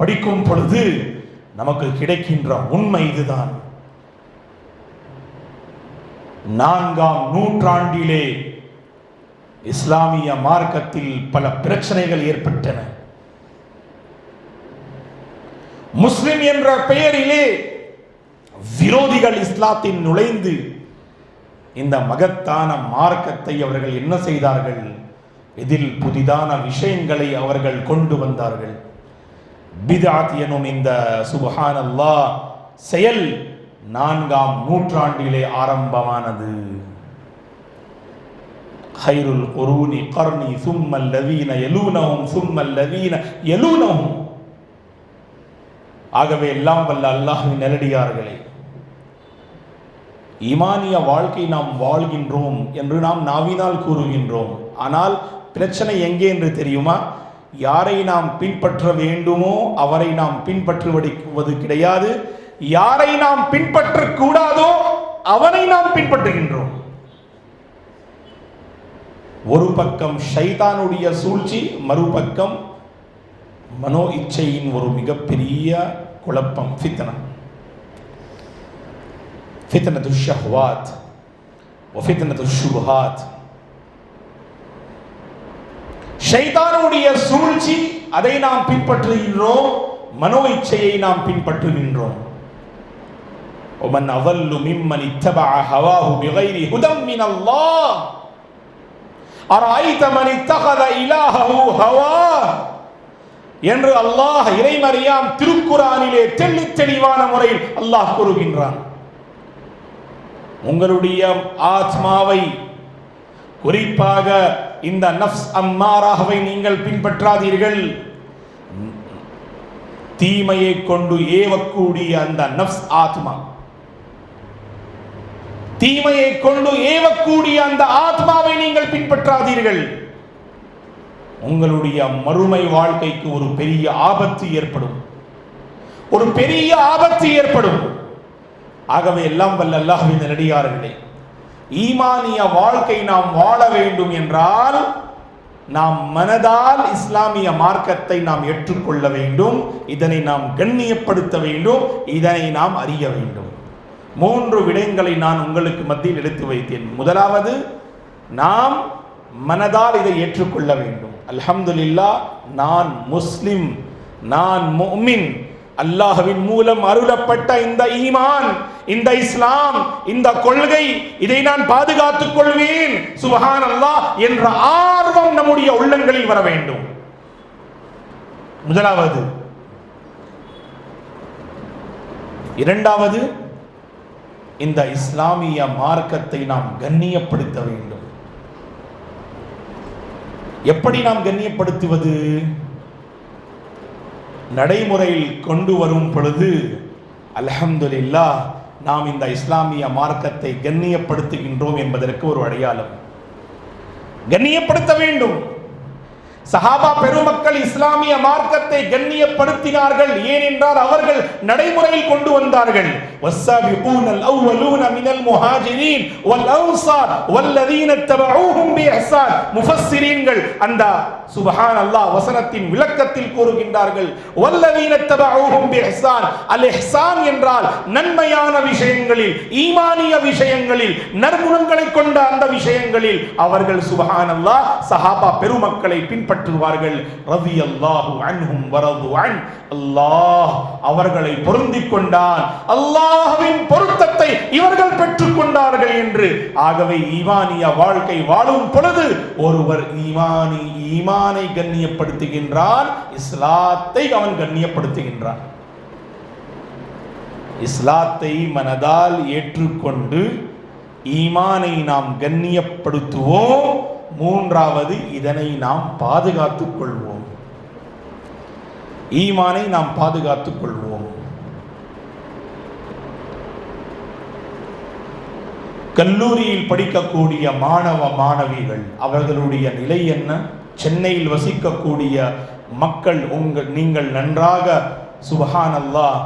படிக்கும் பொழுது நமக்கு கிடைக்கின்ற உண்மை இதுதான். 4ஆம் நூற்றாண்டிலே இஸ்லாமிய மார்க்கத்தில் பல பிரச்சனைகள் ஏற்பட்டன. முஸ்லிம் என்ற பெயரிலே விரோதிகள் இஸ்லாத்தின் நுழைந்து இந்த மகத்தான மார்க்கத்தை அவர்கள் என்ன செய்தார்கள்? இதில் புதிதான விஷயங்களை அவர்கள் கொண்டு வந்தார்கள். பித்அத் எனும் இந்த சுப்ஹானல்லாஹ் செயல் 4ஆம் நூற்றாண்டிலே ஆரம்பமானது. ஹைருல் குரூனி கர்னி சும்மல் லதீன யலூனஹும் சும்மல் லதீன யலூனஹும். ஆகவே எல்லாம் வல்ல அல்லாஹ்வின் நல்லடியார்களே, ஈமானிய வாழ்க்கை நாம் வாழ்கின்றோம் என்று நாம் நாவினால் கூறுகின்றோம். ஆனால் பிரச்சனை எங்கே என்று தெரியுமா? யாரை நாம் பின்பற்ற வேண்டுமோ அவரை நாம் பின்பற்றுவது கிடையாது. யாரை நாம் பின்பற்றக் கூடாதோ அவனை நாம் பின்பற்றுகின்றோம். ஒரு பக்கம் ஷைத்தானுடைய சூழ்ச்சி, மறுபக்கம் மனோ இச்சையின் ஒரு மிகப்பெரிய குழப்பம், ஃபித்னா. ஃபித்னத்து ஷஹ்வாத் வ ஃபித்னத்து ஷுபஹாத். ஷைத்தானுடைய சூழ்ச்சி, அதை நாம் பின்பற்றுகின்றோம். மனோ இச்சையை நாம் பின்பற்றுகின்றோம். ومن أضل ممن اتبع هواه بغير هدى من الله أرأيت من اتخذ إلهه هواه என்று அல்லாஹ் இறைமறியாம் திருக்குரானிலே தெள்ளித் தெளிவான முறையில் அல்லாஹ் கூறுகின்றான். உங்களுடைய ஆத்மாவை, குறிப்பாக இந்த நஃப்ஸ் அம்மாராவை நீங்கள் பின்பற்றாதீர்கள். தீமையை கொண்டு ஏவக்கூடிய அந்த நஃப்ஸ் ஆத்மா, தீமையை கொண்டு ஏவக்கூடிய அந்த ஆத்மாவை நீங்கள் பின்பற்றாதீர்கள். உங்களுடைய மறுமை வாழ்க்கைக்கு ஒரு பெரிய ஆபத்து ஏற்படும், ஒரு பெரிய ஆபத்து ஏற்படும். ஆகவே எல்லாம் வல்ல அல்லாஹ்வின் நல்லடியார்களே, ஈமானிய வாழ்க்கை நாம் வாழ வேண்டும் என்றால் நாம் மனதால் இஸ்லாமிய மார்க்கத்தை நாம் ஏற்றுக்கொள்ள வேண்டும். இதனை நாம் கண்ணியப்படுத்த வேண்டும், இதனை நாம் அறிய வேண்டும். 3 விடயங்களை நான் உங்களுக்கு மத்தியில் எடுத்து வைத்தேன். முதலாவது, நாம் மனதால் இதை ஏற்றுக்கொள்ள வேண்டும். அல்ஹம்துலில்லாஹ், நான் முஸ்லிம், நான் முஃமின். அல்லாஹ்வின் மூலம் அருளப்பட்ட இந்த ஈமான், இந்த இஸ்லாம், இந்த கொள்கை, இதை நான் பாதுகாத்துக் கொள்வேன் சுப்ஹானல்லாஹ் என்ற ஆர்வம் நம்முடைய உள்ளங்களில் வர வேண்டும். முதலாவது. இரண்டாவது, இந்த இஸ்லாமிய மார்க்கத்தை நாம் கண்ணியப்படுத்த வேண்டும். எப்படி நாம் கண்ணியப்படுத்துவது? நடைமுறையில் கொண்டு வரும் பொழுது அல்ஹம்துலில்லாஹ் நாம் இந்த இஸ்லாமிய மார்க்கத்தை கண்ணியப்படுத்துகின்றோம் என்பதற்கு ஒரு அடையாளம். கண்ணியப்படுத்த வேண்டும். சஹாபா பெருமக்கள் இஸ்லாமிய மார்க்கத்தை கண்ணியப்படுத்தினார்கள். ஏனென்றால் அவர்கள் நடைமுறையில் கொண்டு வந்தார்கள். வஸ்ஸாபிகூனல் அவ்வலூன மினல் முஹாஜிரீன் வல் அன்சார் வல்லதீன தபஊஹும் பிஇஹ்சான். முஃபஸ்ஸிரீன்கள் அந்த சுப்ஹானல்லாஹ் வசனத்தின் விளக்கத்தில் கூறுகின்றார்கள், வல்லதீன தபஊஹும் பிஇஹ்சான். அல் இஹ்சான் என்றால் நன்மையான விஷயங்களில், ஈமானிய விஷயங்களில், நற்குணங்களை கொண்ட அந்த விஷயங்களில் அவர்கள் சுப்ஹானல்லாஹ் சஹாபா பெருமக்களை பின்பற்றுவார்கள். ரலியல்லாஹு அன்ஹும் வரது அன். அல்லாஹ் அவர்களை பொருந்திக் கொண்டான், அல்லாஹ்வின் பொருத்தத்தை இவர்கள் பெற்றுக் கொண்டார்கள் என்று. ஆகவே ஈமானிய வாழ்க்கை வாழும் பொழுது ஒருவர் ஈமானை கண்ணியப்படுத்துகின்றான், இஸ்லாத்தை அவன் கண்ணியப்படுத்துகின்றான். இஸ்லாத்தை மனதால் ஏற்றுக்கொண்டு ஈமானை நாம் கண்ணியப்படுத்துவோம். மூன்றாவது, இதனை நாம் பாதுகாத்துக் கொள்வோம். ஈமானை நாம் பாதுகாத்துக் கொள்வோம். கல்லூரியில் படிக்கக்கூடிய மாணவ மாணவிகள், அவர்களுடைய நிலை என்ன? சென்னையில் வசிக்கக்கூடிய மக்கள், நீங்கள் நன்றாக சுப்ஹானல்லாஹ்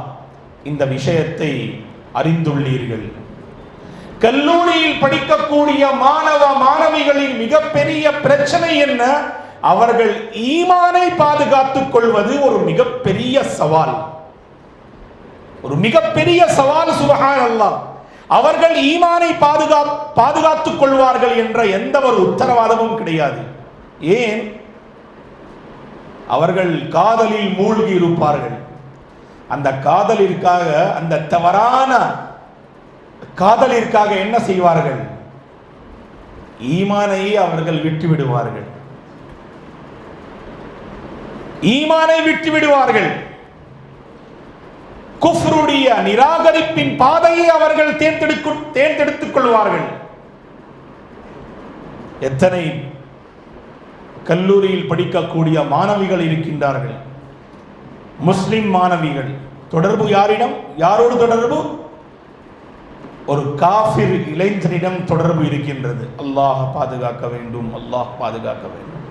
இந்த விஷயத்தை அறிந்துள்ளீர்கள். கல்லூரியில் படிக்கக்கூடிய மாணவ மாணவிகளின் மிகப்பெரிய பிரச்சனை என்ன? அவர்கள் ஈமானை பாதுகாத்துக் கொள்வது ஒரு மிகப்பெரிய சவால், ஒரு மிகப்பெரிய சவால். சுப்ஹானல்லாஹ், அவர்கள் ஈமானை பாதுகாத்துக் கொள்வார்கள் என்ற எந்த ஒரு உத்தரவாதமும் கிடையாது. ஏன்? அவர்கள் காதலில் மூழ்கி இருப்பார்கள். அந்த காதலிற்காக, அந்த தவறான காதலிற்காக என்ன செய்வார்கள்? ஈமானையே அவர்கள் விட்டு விடுவார்கள். ஈமானை விட்டு விடுவார்கள். குஃப்ருடைய நிராகரிப்பின் பாதையை அவர்கள் தேர்ந்தெடுத்துக் கொள்வார்கள். எத்தனை கல்லூரியில் படிக்கக்கூடிய மாணவிகள் இருக்கின்றார்கள், முஸ்லிம் மாணவிகள். தொடர்பு யாரிடம்? யாரோடு தொடர்பு? ஒரு காஃபிர் இளைஞனிடம் தொடர்பு இருக்கின்றது. அல்லாஹ் பாதுகாக்க வேண்டும், அல்லாஹ் பாதுகாக்க வேண்டும்.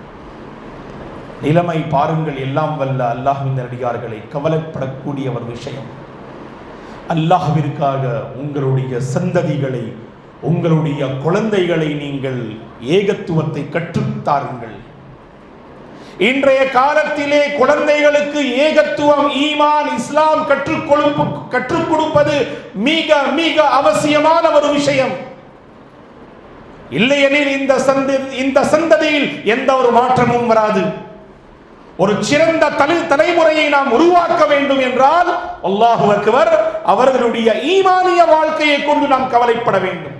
நிலைமை பாருங்கள். எல்லாம் வல்ல அல்லாஹ்வின் அடியார்களை கவலைப்படக்கூடிய ஒரு விஷயம். அல்லாஹ்விற்காக உங்களுடைய சந்ததிகளை, உங்களுடைய குழந்தைகளை நீங்கள் ஏகத்துவத்தை கற்றுத்தாருங்கள். இன்றைய காலத்திலே குழந்தைகளுக்கு ஏகத்துவம், ஈமான், இஸ்லாம் கற்றுக் கொடுப்பது மிக மிக அவசியமான ஒரு விஷயம். இல்லையெனில் இந்த சந்ததியில் எந்த ஒரு மாற்றமும் வராது. ஒரு சிறந்த தலைமுறையை நாம் உருவாக்க வேண்டும் என்றால் அல்லாஹு அக்பர், அவர்களுடைய ஈமானிய வாழ்க்கையை கொண்டு நாம் கவலைப்பட வேண்டும்.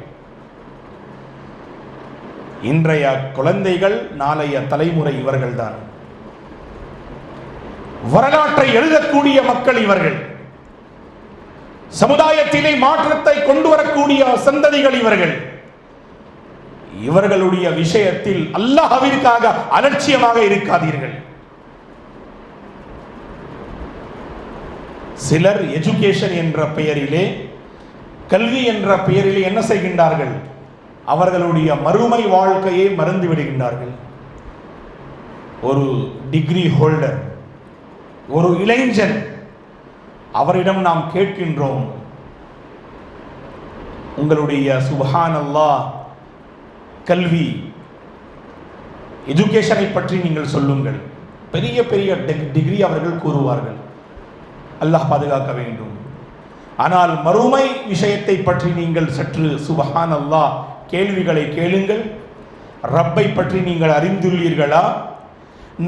இன்றைய குழந்தைகள் நாளைய தலைமுறை இவர்கள்தான். வரலாற்றை எழுதக்கூடிய மக்கள் இவர்கள். சமுதாயத்திலே மாற்றத்தை கொண்டு வரக்கூடிய சந்ததிகள் இவர்கள். இவர்களுடைய விஷயத்தில் அல்லாஹ்விற்காக அலட்சியமாக இருக்காதீர்கள். சிலர் எஜுகேஷன் என்ற பெயரிலே, கல்வி என்ற பெயரிலே என்ன செய்கின்றார்கள்? அவர்களுடைய மறுமை வாழ்க்கையை மறந்து விடுகின்றார்கள். ஒரு டிகிரி ஹோல்டர், ஒரு இளைஞன், அவரிடம் நாம் கேட்கின்றோம், உங்களுடைய சுப்ஹானல்லாஹ் கல்வி எஜுகேஷனை பற்றி நீங்கள் சொல்லுங்கள். பெரிய பெரிய டிகிரி அவர்கள் கூறுவார்கள். அல்லாஹ் பாதுகாக்க வேண்டும். ஆனால் மறுமை விஷயத்தை பற்றி நீங்கள் சற்று சுப்ஹானல்லாஹ் கேள்விகளை கேளுங்கள். ரப்பை பற்றி நீங்கள் அறிந்துள்ளீர்களா?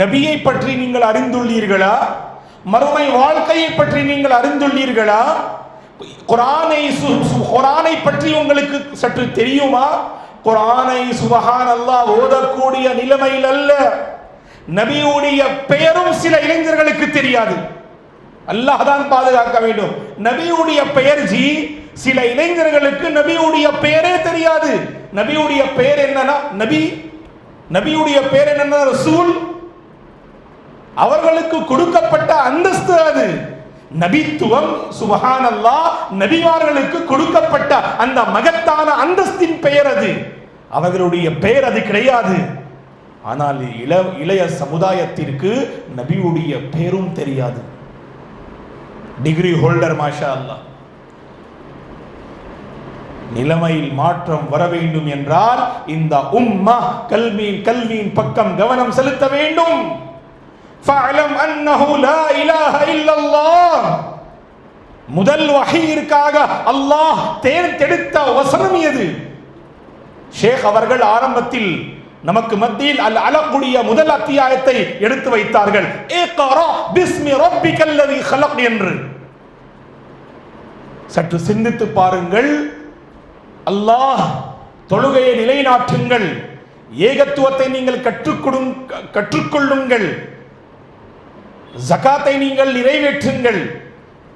நபியை பற்றி நீங்கள் அறிந்துள்ளீர்களா? மறுமை வாழ்க்கையை பற்றி நீங்கள் அறிந்துள்ளீர்களா? குர்ஆனை பற்றி உங்களுக்கு சற்று தெரியுமா? குர்ஆனை சுப்ஹானல்லாஹ் ஓதக்கூடிய நிலைமையில் அல்ல. நபியுடைய பெயரும் சில இளைஞர்களுக்கு தெரியாது. அல்லாஹ் தான் பாதுகாக்க வேண்டும். நபியுடைய பெயர் சில இளைஞர்களுக்கு நபியுடைய பெயரே தெரியாது. நபியுடைய பெயர் என்னன்னா நபி, நபியுடைய பெயர் என்னன்னா ரசூல். அவர்களுக்கு கொடுக்கப்பட்ட அந்தஸ்து அது. நபித்துவம், சுப்ஹானல்லாஹ், நபிமார்களுக்கு கொடுக்கப்பட்ட அந்த மகத்தான அந்தஸ்தின் பெயர் அது. அவர்களுடைய பெயர் அது கிடையாது. ஆனால் இளைய சமுதாயத்திற்கு நபியுடைய பெயரும் தெரியாது. டிகிரி ஹோல்டர், மாஷா அல்லாஹ். நிலைமையில் மாற்றம் வர வேண்டும் என்றால் இந்த உம்மா கல்வியின் பக்கம் கவனம் செலுத்த வேண்டும். ஃபஅலம் அன்னஹு லா இலாஹ இல்லல்லாஹ். முதல் வஹீயிற்காக அல்லாஹ் தேர்ந்தெடுத்த வசனம் எது? ஷேக் அவர்கள் ஆரம்பத்தில் நமக்கு மத்தியில் அல் அலகுடைய முதல் அத்தியாயத்தை எடுத்து வைத்தார்கள். இக்ரா பிஸ்மி ரப்பிக்கல்லதி ஹலக் என்று. சற்று சிந்தித்து பாருங்கள். அல்லாஹ் தொழுகையை நிலைநாட்டுங்கள், ஏகத்துவத்தை நீங்கள் கற்றுக்கொள்ளுங்கள், ஜகாத்தை நீங்கள் நிறைவேற்றுங்கள்,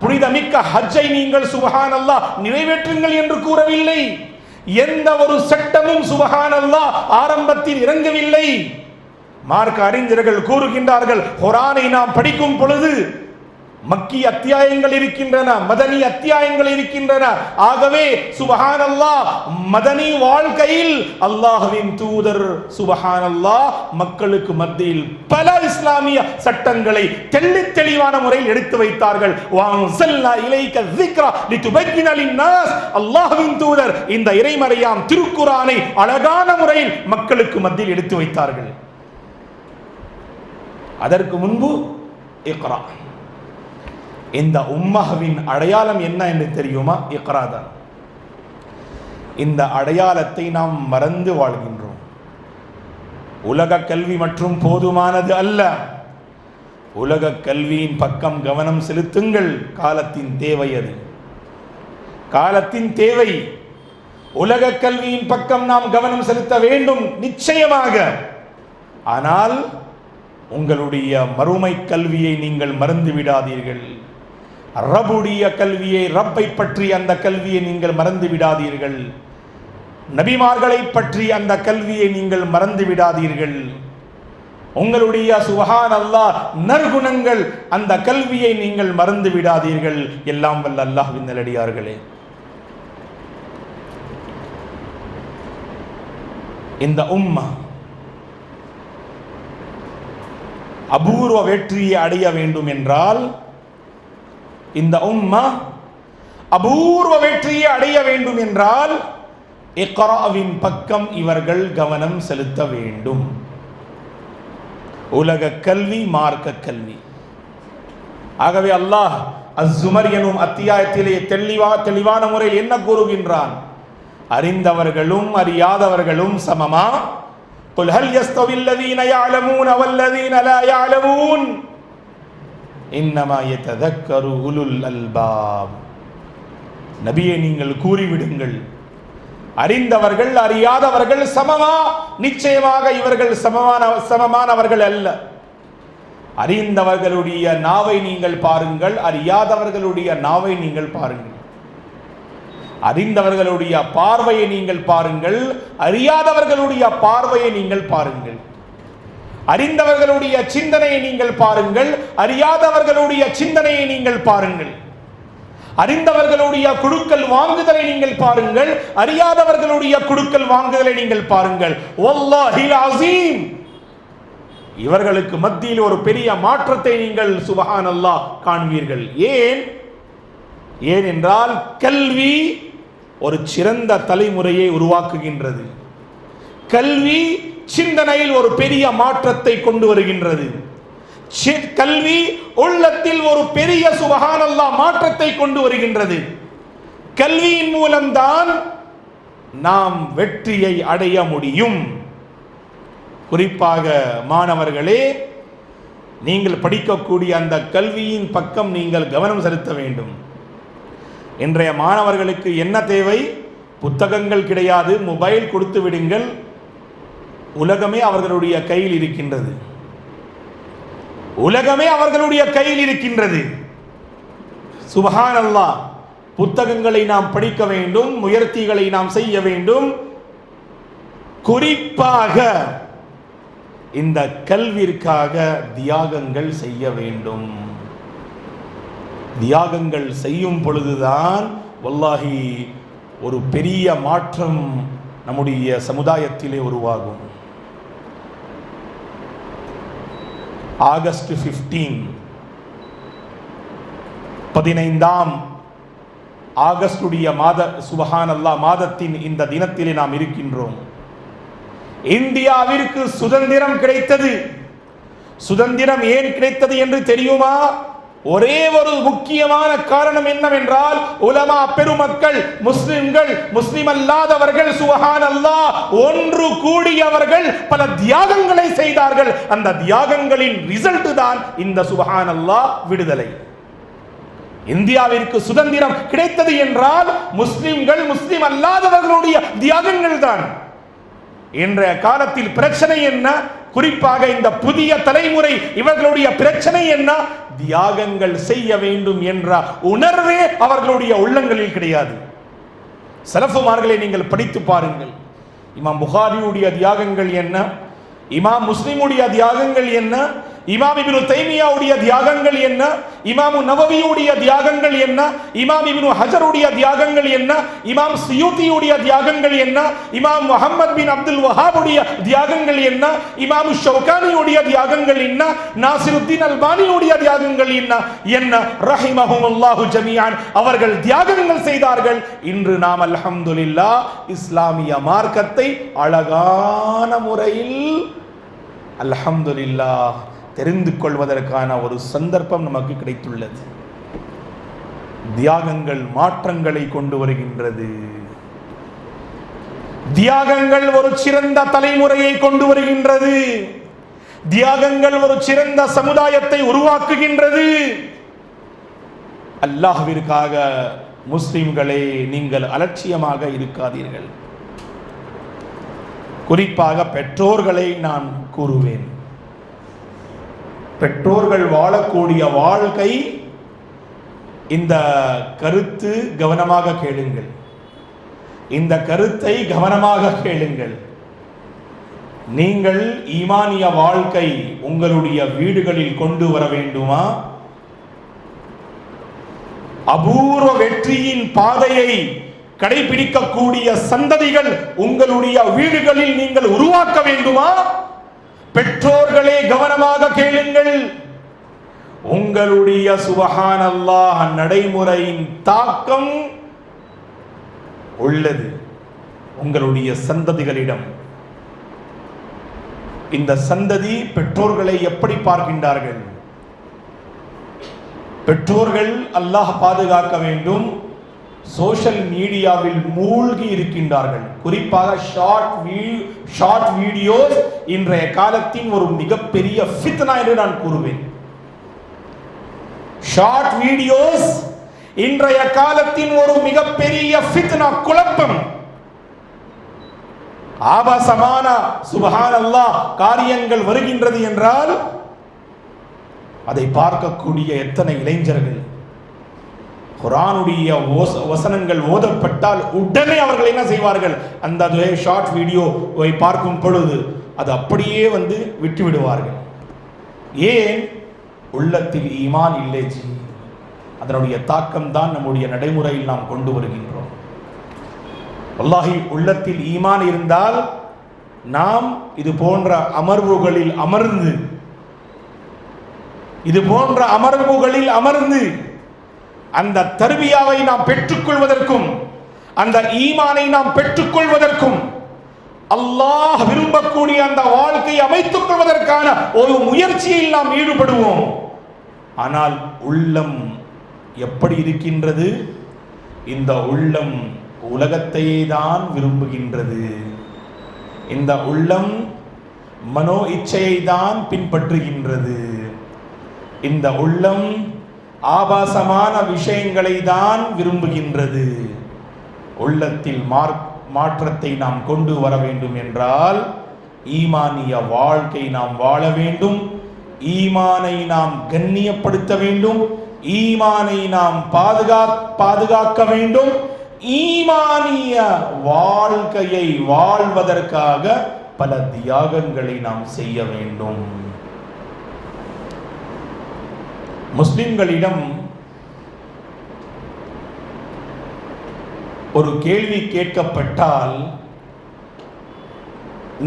புனிதமிக்க ஹஜ்ஜை நீங்கள் சுப்ஹானல்லாஹ் நிறைவேற்றுங்கள் என்று கூறவில்லை. எந்த ஒரு சட்டமும் சுப்ஹானல்லாஹ் ஆரம்பத்தில் இறங்கவில்லை. மார்க்க அறிஞர்கள் கூறுகின்றார்கள், குர்ஆனை நாம் படிக்கும் பொழுது மக்கி அத்தியாயங்கள் இருக்கின்றன, மதனி அத்தியாயங்கள் இருக்கின்றன. ஆகவே சுப்ஹானல்லாஹ் மதனி வாழ்க்கையில் அல்லாஹ்வின் தூதர் சுப்ஹானல்லாஹ் மக்களுக்கு மத்தியில் பல இஸ்லாமிய சட்டங்களை தெள்ளித் தெளிவான முறையில் எடுத்து வைத்தார்கள். வஅன்ஸல்னா இலைக ذிக்ரா லிதுபய்யின லின்னாஸ். அல்லாஹ்வின் தூதர் இந்த இறைமறையாம் திருக்குர்ஆனை அழகான முறையில் மக்களுக்கு மத்தியில் எடுத்து வைத்தார்கள். அதற்கு முன்பு இக்ரா. இந்த உம்மஹ்வின் அடையாளம் என்ன என்று தெரியுமா? இக்ரா தான். இந்த அடையாளத்தை நாம் மறந்து வாழ்கின்றோம். உலக கல்வி மற்றும் போதுமானது அல்ல. உலக கல்வியின் பக்கம் கவனம் செலுத்துங்கள். காலத்தின் தேவை அது, காலத்தின் தேவை. உலக கல்வியின் பக்கம் நாம் கவனம் செலுத்த வேண்டும் நிச்சயமாக. ஆனால் உங்களுடைய மறுமை கல்வியை நீங்கள் மறந்து விடாதீர்கள். ரப்புடைய கல்வியை, ரப்பை பற்றி அந்த கல்வியை நீங்கள் மறந்து விடாதீர்கள். நபிமார்களை பற்றி அந்த கல்வியை நீங்கள் மறந்து விடாதீர்கள். உங்களுடைய சுப்ஹான் அல்லாஹ் நற்குணங்கள், அந்த கல்வியை நீங்கள் மறந்து விடாதீர்கள். எல்லாம் வல்ல அல்லாஹ்வின் நல்லடியார்களே, இந்த உம்மா அபூர்வ வெற்றியை அடைய வேண்டும் என்றால், இந்த உம்மா அபூர்வ வெற்றியை அடைய வேண்டும் என்றால் இக்ராவின் பக்கம் இவர்கள் கவனம் செலுத்த வேண்டும். உலக கல்வி, மார்க்க கல்வி. ஆகவே அல்லாஹ் அஸ்-ஸுமர் எனும் அத்தியாயத்திலே தெளிவான முறையில் என்ன கூறுகின்றான்? அறிந்தவர்களும் அறியாதவர்களும் சமமா? குல் ஹல் யஸ்தவில் லதீன யஅலமூன வல்லதீன லா யஅலமூன் இன்னமா யததக்கரு உலுல் அல்பாப். நபியே, நீங்கள் கூறிவிடுங்கள், அறிந்தவர்கள் அறியாதவர்கள் சமமா? நிச்சயமாக இவர்கள் சமமானவர்கள் அல்ல. அறிந்தவர்களுடைய நாவை நீங்கள் பாருங்கள், அறியாதவர்களுடைய நாவை நீங்கள் பாருங்கள். அறிந்தவர்களுடைய பார்வையை நீங்கள் பாருங்கள், அறியாதவர்களுடைய பார்வையை நீங்கள் பாருங்கள். அறிந்தவர்களுடைய சிந்தனையை நீங்கள் பாருங்கள், அறியாதவர்களுடைய சிந்தனையை நீங்கள் பாருங்கள். அறிந்தவர்களுடைய குடுக்கல் வாங்குதலை நீங்கள் பாருங்கள், அறியாதவர்களுடைய குடுக்கல் வாங்குதலை நீங்கள் பாருங்கள். வல்லாஹில் அஸீம், இவர்களுக்கு மத்தியில் ஒரு பெரிய மாற்றத்தை நீங்கள் சுப்ஹானல்லாஹ் காண்பீர்கள். ஏன் என்றால் கல்வி ஒரு சிறந்த தலைமுறையை உருவாக்குகின்றது. கல்வி சிந்தனையில் ஒரு பெரிய மாற்றத்தை கொண்டு வருகின்றது. கல்வி உள்ளத்தில் ஒரு பெரிய சுப்ஹானல்லாஹ் மாற்றத்தை கொண்டு வருகின்றது. கல்வியின் மூலம்தான் நாம் வெற்றியை அடைய முடியும். குறிப்பாக மாணவர்களே, நீங்கள் படிக்கக்கூடிய அந்த கல்வியின் பக்கம் நீங்கள் கவனம் செலுத்த வேண்டும். இன்றைய மாணவர்களுக்கு என்ன தேவை? புத்தகங்கள் கிடையாது, மொபைல் கொடுத்து விடுங்கள், உலகமே அவர்களுடைய கையில் இருக்கின்றது. உலகமே அவர்களுடைய கையில் இருக்கின்றது. சுப்ஹானல்லாஹ், புத்தகங்களை நாம் படிக்க வேண்டும், முயற்சிகளை நாம் செய்ய வேண்டும். குறிப்பாக இந்த கல்விற்காக தியாகங்கள் செய்ய வேண்டும். தியாகங்கள் செய்யும் பொழுதுதான் வல்லாஹி ஒரு பெரிய மாற்றம் நம்முடைய சமுதாயத்திலே உருவாகும். ஆகஸ்ட் 15 ஆகஸ்டுடைய மாத சுப்ஹானல்லாஹ் மாதத்தின் இந்த தினத்திலே நாம் இருக்கின்றோம். இந்தியாவிற்கு சுதந்திரம் கிடைத்தது. சுதந்திரம் ஏன் கிடைத்தது என்று தெரியுமா? ஒரே ஒரு முக்கியமான காரணம் என்னவென்றால், உலமா பெருமக்கள், முஸ்லிம்கள், முஸ்லிம் அல்லாதவர்கள் சுப்ஹானல்லாஹ் ஒன்று கூடியவர்கள் பல தியாகங்களை செய்தார்கள். அந்த தியாகங்களின் ரிசல்ட் தான் இந்த சுப்ஹானல்லாஹ் விடுதலை. இந்தியாவிற்கு சுதந்திரம் கிடைத்தது என்றால் முஸ்லிம்கள், முஸ்லிம் அல்லாதவர்களுடைய தியாகங்கள் தான். இன்றைய காலத்தில் பிரச்சனை என்ன? குறிப்பாக இந்த புதிய தலைமுறை, இவர்களுடைய பிரச்சனை என்ன? தியாகங்கள் செய்ய வேண்டும் என்ற உணர்வே அவர்களுடைய உள்ளங்களில் கிடையாது. சலஃபுமார்களை நீங்கள் படித்து பாருங்கள். இமாம் புகாரியுடைய தியாகங்கள் என்ன? இமாம் முஸ்லிமுடைய தியாகங்கள் என்ன? இமாம் இப்னு தைமியாவுடைய தியாகங்கள் என்ன? இமாம் நவவியுடைய தியாகங்கள் என்ன? இமாம் இப்னு ஹஜருடைய தியாகங்கள் என்ன? இமாம் சியூத்தியுடைய தியாகங்கள் என்ன? இமாம் முஹம்மத் பின் அப்துல் வஹாபுடைய தியாகங்கள் என்ன? இமாம் ஷௌகானியுடைய தியாகங்கள் என்ன? நாசிருத்தீன் அல்பானியுடைய தியாகங்கள் என்ன ரஹிமஹுமுல்லாஹு ஜமீஅன். அவர்கள் தியாகங்கள் செய்தார்கள். இன்று நாம் அல்ஹம்துலில்லாஹ் இஸ்லாமிய மார்க்கத்தை அழகான முறையில் அல்ஹம்துலில்லாஹ் தெரிந்து கொள்வதற்கான ஒரு சந்தர்ப்பம் நமக்கு கிடைத்துள்ளது. தியாகங்கள் மாற்றங்களை கொண்டு வருகின்றது. தியாகங்கள் ஒரு சிறந்த தலைமுறையை கொண்டு வருகின்றது. தியாகங்கள் ஒரு சிறந்த சமுதாயத்தை உருவாக்குகின்றது. அல்லாஹ்விற்காக முஸ்லிம்களே, நீங்கள் அலட்சியமாக இருக்காதீர்கள். குறிப்பாக பெற்றோர்களை நான் கூறுவேன். பெற்றோர்கள் வாழக்கூடிய வாழ்க்கை இந்த கருத்து கவனமாக கேளுங்கள், இந்த கருத்தை கவனமாக கேளுங்கள். நீங்கள் ஈமானிய வாழ்க்கை உங்களுடைய வீடுகளில் கொண்டு வர வேண்டுமா? அபூர்வ வெற்றியின் பாதையை கடைபிடிக்கக்கூடிய சந்ததிகள் உங்களுடைய வீடுகளில் நீங்கள் உருவாக்க வேண்டுமா? பெற்றோர்களே கவனமாக கேளுங்கள். உங்களுடைய சுபஹானல்லாஹ் நடைமுறையின் தாக்கம் உள்ளது உங்களுடைய சந்ததிகளிடம். இந்த சந்ததி பெற்றோர்களை எப்படி பார்க்கின்றார்கள்? பெற்றோர்கள் அல்லாஹ் பாதுகாக்க வேண்டும், சோஷியல் மீடியாவில் மூழ்கி இருக்கின்றார்கள். குறிப்பாக ஷார்ட் வீடியோஸ் இன்றைய காலத்தின் ஒரு மிகப்பெரிய ஃபித்னா என்று நான் கூறுவேன். ஷார்ட் வீடியோஸ் இன்றைய காலத்தின் ஒரு மிகப்பெரிய ஃபித்னா, குழப்பம். ஆபாசமான சுப்ஹானல்லாஹ் காரியங்கள் வருகின்றது என்றால் அதை பார்க்கக்கூடிய எத்தனை இளைஞர்கள், குர்ஆனுடைய வசனங்கள் ஓதப்பட்டால் உடனே அவர்கள் என்ன செய்வார்கள்? அந்த ஷார்ட் வீடியோவை பார்க்கும் பொழுது அது அப்படியே விட்டு விடுவார்கள். ஏன்? உள்ளத்தில் ஈமான் இல்லை ஜி. அதனுடைய தாக்கம் தான் நம்முடைய நடைமுறையில் நாம் கொண்டு வருகின்றோம். வல்லாஹி, உள்ளத்தில் ஈமான் இருந்தால் நாம் இது போன்ற அமர்வுகளில் அமர்ந்து அந்த தர்பியாவை நாம் பெற்றுக்கொள்வதற்கும் அந்த ஈமானை நாம் பெற்றுக்கொள்வதற்கும் அல்லாஹ் விரும்பக்கூடிய அந்த வாழ்க்கையை அமைத்துக் கொள்வதற்கான ஒரு முயற்சியில் நாம் ஈடுபடுவோம். ஆனால் உள்ளம் எப்படி இருக்கின்றது? இந்த உள்ளம் உலகத்தையே தான் விரும்புகின்றது. இந்த உள்ளம் மனோ இச்சையை தான் பின்பற்றுகின்றது. இந்த உள்ளம் ஆபாசமான விஷயங்களை தான் விரும்புகின்றது. உள்ளத்தில் மாற்றத்தை நாம் கொண்டு வர வேண்டும் என்றால் ஈமானிய வாழ்க்கை நாம் வாழ வேண்டும், ஈமானை நாம் கண்ணியப்படுத்த வேண்டும், ஈமானை நாம் பாதுகாக்க வேண்டும். ஈமானிய வாழ்க்கையை வாழ்வதற்காக பல தியாகங்களை நாம் செய்ய வேண்டும். முஸ்லிம்களிடம் ஒரு கேள்வி கேட்கப்பட்டால்,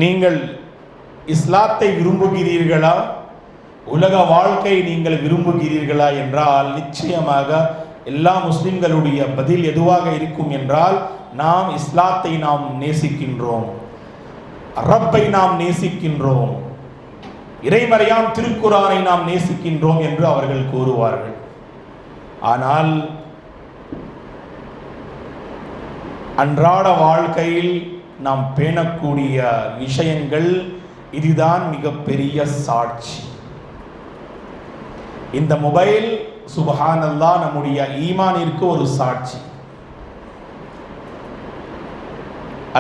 நீங்கள் இஸ்லாத்தை விரும்புகிறீர்களா, உலக வாழ்க்கை நீங்கள் விரும்புகிறீர்களா என்றால் நிச்சயமாக எல்லா முஸ்லிம்களுடைய பதில் எதுவாக இருக்கும் என்றால், நாம் இஸ்லாத்தை நாம் நேசிக்கின்றோம், ரப்பை நாம் நேசிக்கின்றோம், இறைமறையாம் திருக்குர்ஆனை நாம் நேசிக்கின்றோம் என்று அவர்கள் கூறுவார்கள். ஆனால் அன்றாட வாழ்க்கையில் நாம் பேணக்கூடிய விஷயங்கள் இதுதான் மிகப்பெரிய சாட்சி. இந்த மொபைல் சுப்ஹானல்லாஹ் நம்முடைய ஈமானிற்கு ஒரு சாட்சி.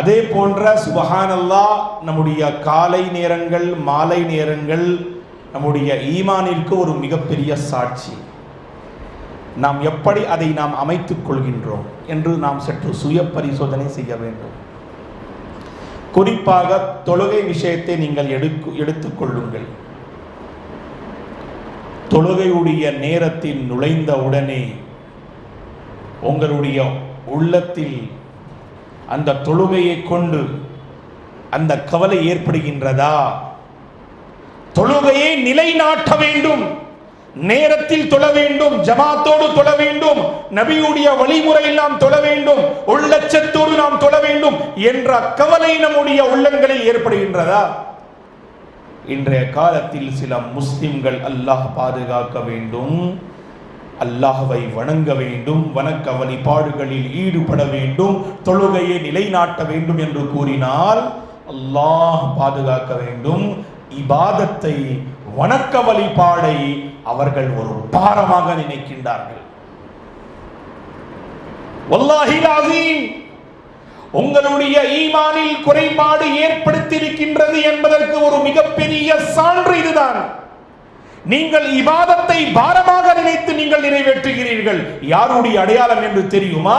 அதே போன்ற சுப்ஹானல்லாஹ் நம்முடைய காலை நேரங்கள், மாலை நேரங்கள் நம்முடைய ஈமானிற்கு ஒரு மிகப்பெரிய சாட்சி. நாம் எப்படி அதை நாம் அமைத்துக் கொள்கின்றோம் என்று நாம் சற்று சுய பரிசோதனை செய்ய வேண்டும். குறிப்பாக தொழுகை விஷயத்தை நீங்கள் எடுத்துக் கொள்ளுங்கள். தொழுகையுடைய நேரத்தில் நுழைந்த உடனே உங்களுடைய உள்ளத்தில் அந்த தொழுகையை கொண்டு அந்த கவலை ஏற்படுகின்றதா? தொழுகையை நிலைநாட்ட வேண்டும், நேரத்தில் தொழ வேண்டும், ஜமாத்தோடு தொழ வேண்டும், நபியுடைய வழிமுறையில் நாம் தொழ வேண்டும், உள்ளச்சத்தோடு நாம் தொழ வேண்டும் என்ற கவலை நம்முடைய உள்ளங்களில் ஏற்படுகின்றதா? இன்றைய காலத்தில் சில முஸ்லிம்கள் அல்லாஹ் பாதுகாக்க வேண்டும், அல்லாஹ்வை வணங்க வேண்டும், வணக்க வழிபாடுகளில் ஈடுபட வேண்டும், தொழுகையை நிலைநாட்ட வேண்டும் என்று கூறினால் அல்லாஹ் பாதுகாக்க வேண்டும், இபாதத்தை வணக்க வழிபாடை அவர்கள் ஒரு பாரமாக நினைக்கின்றார்கள். வல்லாஹில் அஸீம், உங்களுடைய ஈமானில் குறைபாடு ஏற்படுத்தியிருக்கின்றது என்பதற்கு ஒரு மிகப்பெரிய சான்று இதுதான். நீங்கள் இபாதத்தை பாரமாக நினைத்து நீங்கள் நிறைவேற்றுகிறீர்கள். யாருடைய அடையாளம் என்று தெரியுமா?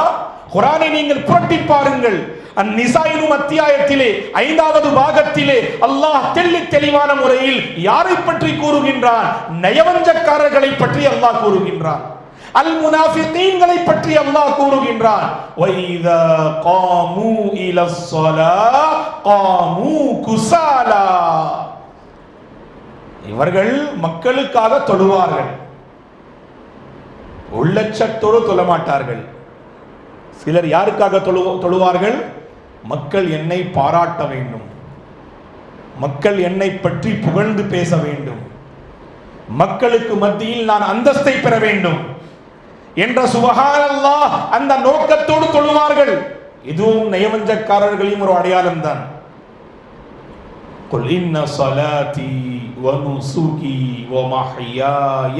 குர்ஆனை நீங்கள் புரட்டி பாருங்கள். அந்நிசாயினும் அத்தியாயத்திலே 5வது பாகத்திலே அல்லாஹ் தெளிவான முறையில் யாரை பற்றி கூறுகின்றான்? நயவஞ்சக்காரர்களை பற்றி அல்லாஹ் கூறுகின்றான். அல் முனாஃபிகீன்களை பற்றி அல்லாஹ் கூறுகின்றான். வைதா காமு இலஸ்ஸலா காமு குஸாலா. இவர்கள் மக்களுக்காக தொழுவார்கள், உள்ளச்சத்தோடு தொழமாட்டார்கள். சிலர் யாருக்காக தொழுவார்கள்? மக்கள் என்னை பாராட்ட வேண்டும், மக்கள் என்னை பற்றி புகழ்ந்து பேச வேண்டும், மக்களுக்கு மத்தியில் நான் அந்தஸ்தை பெற வேண்டும் என்ற சுப்ஹானல்லாஹ் அந்த நோக்கத்தோடு தொழுவார்கள். இதுவும் நயவஞ்சக்காரர்களின் ஒரு அடையாளம் தான். குல் இன்ன ஸலாத்தி வ நுசுகி வ மஹ்யாய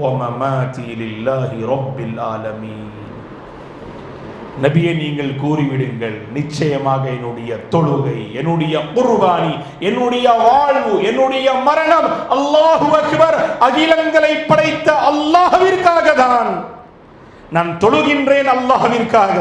வ மமாதி லில்லாஹி ரப்பில் ஆலமீன். நபியே, நீங்கள் கூறிவிடுங்கள், நிச்சயமாக என்னுடைய தொழுகை, என்னுடைய குர்பானி, என்னுடைய வாழ்வு, என்னுடைய மரணம் அல்லாஹு அக்பர், அகிலங்களை படைத்த அல்லாஹ்விற்காக தான். நான் தொழுகின்றேன் அல்லாஹ்விற்காக,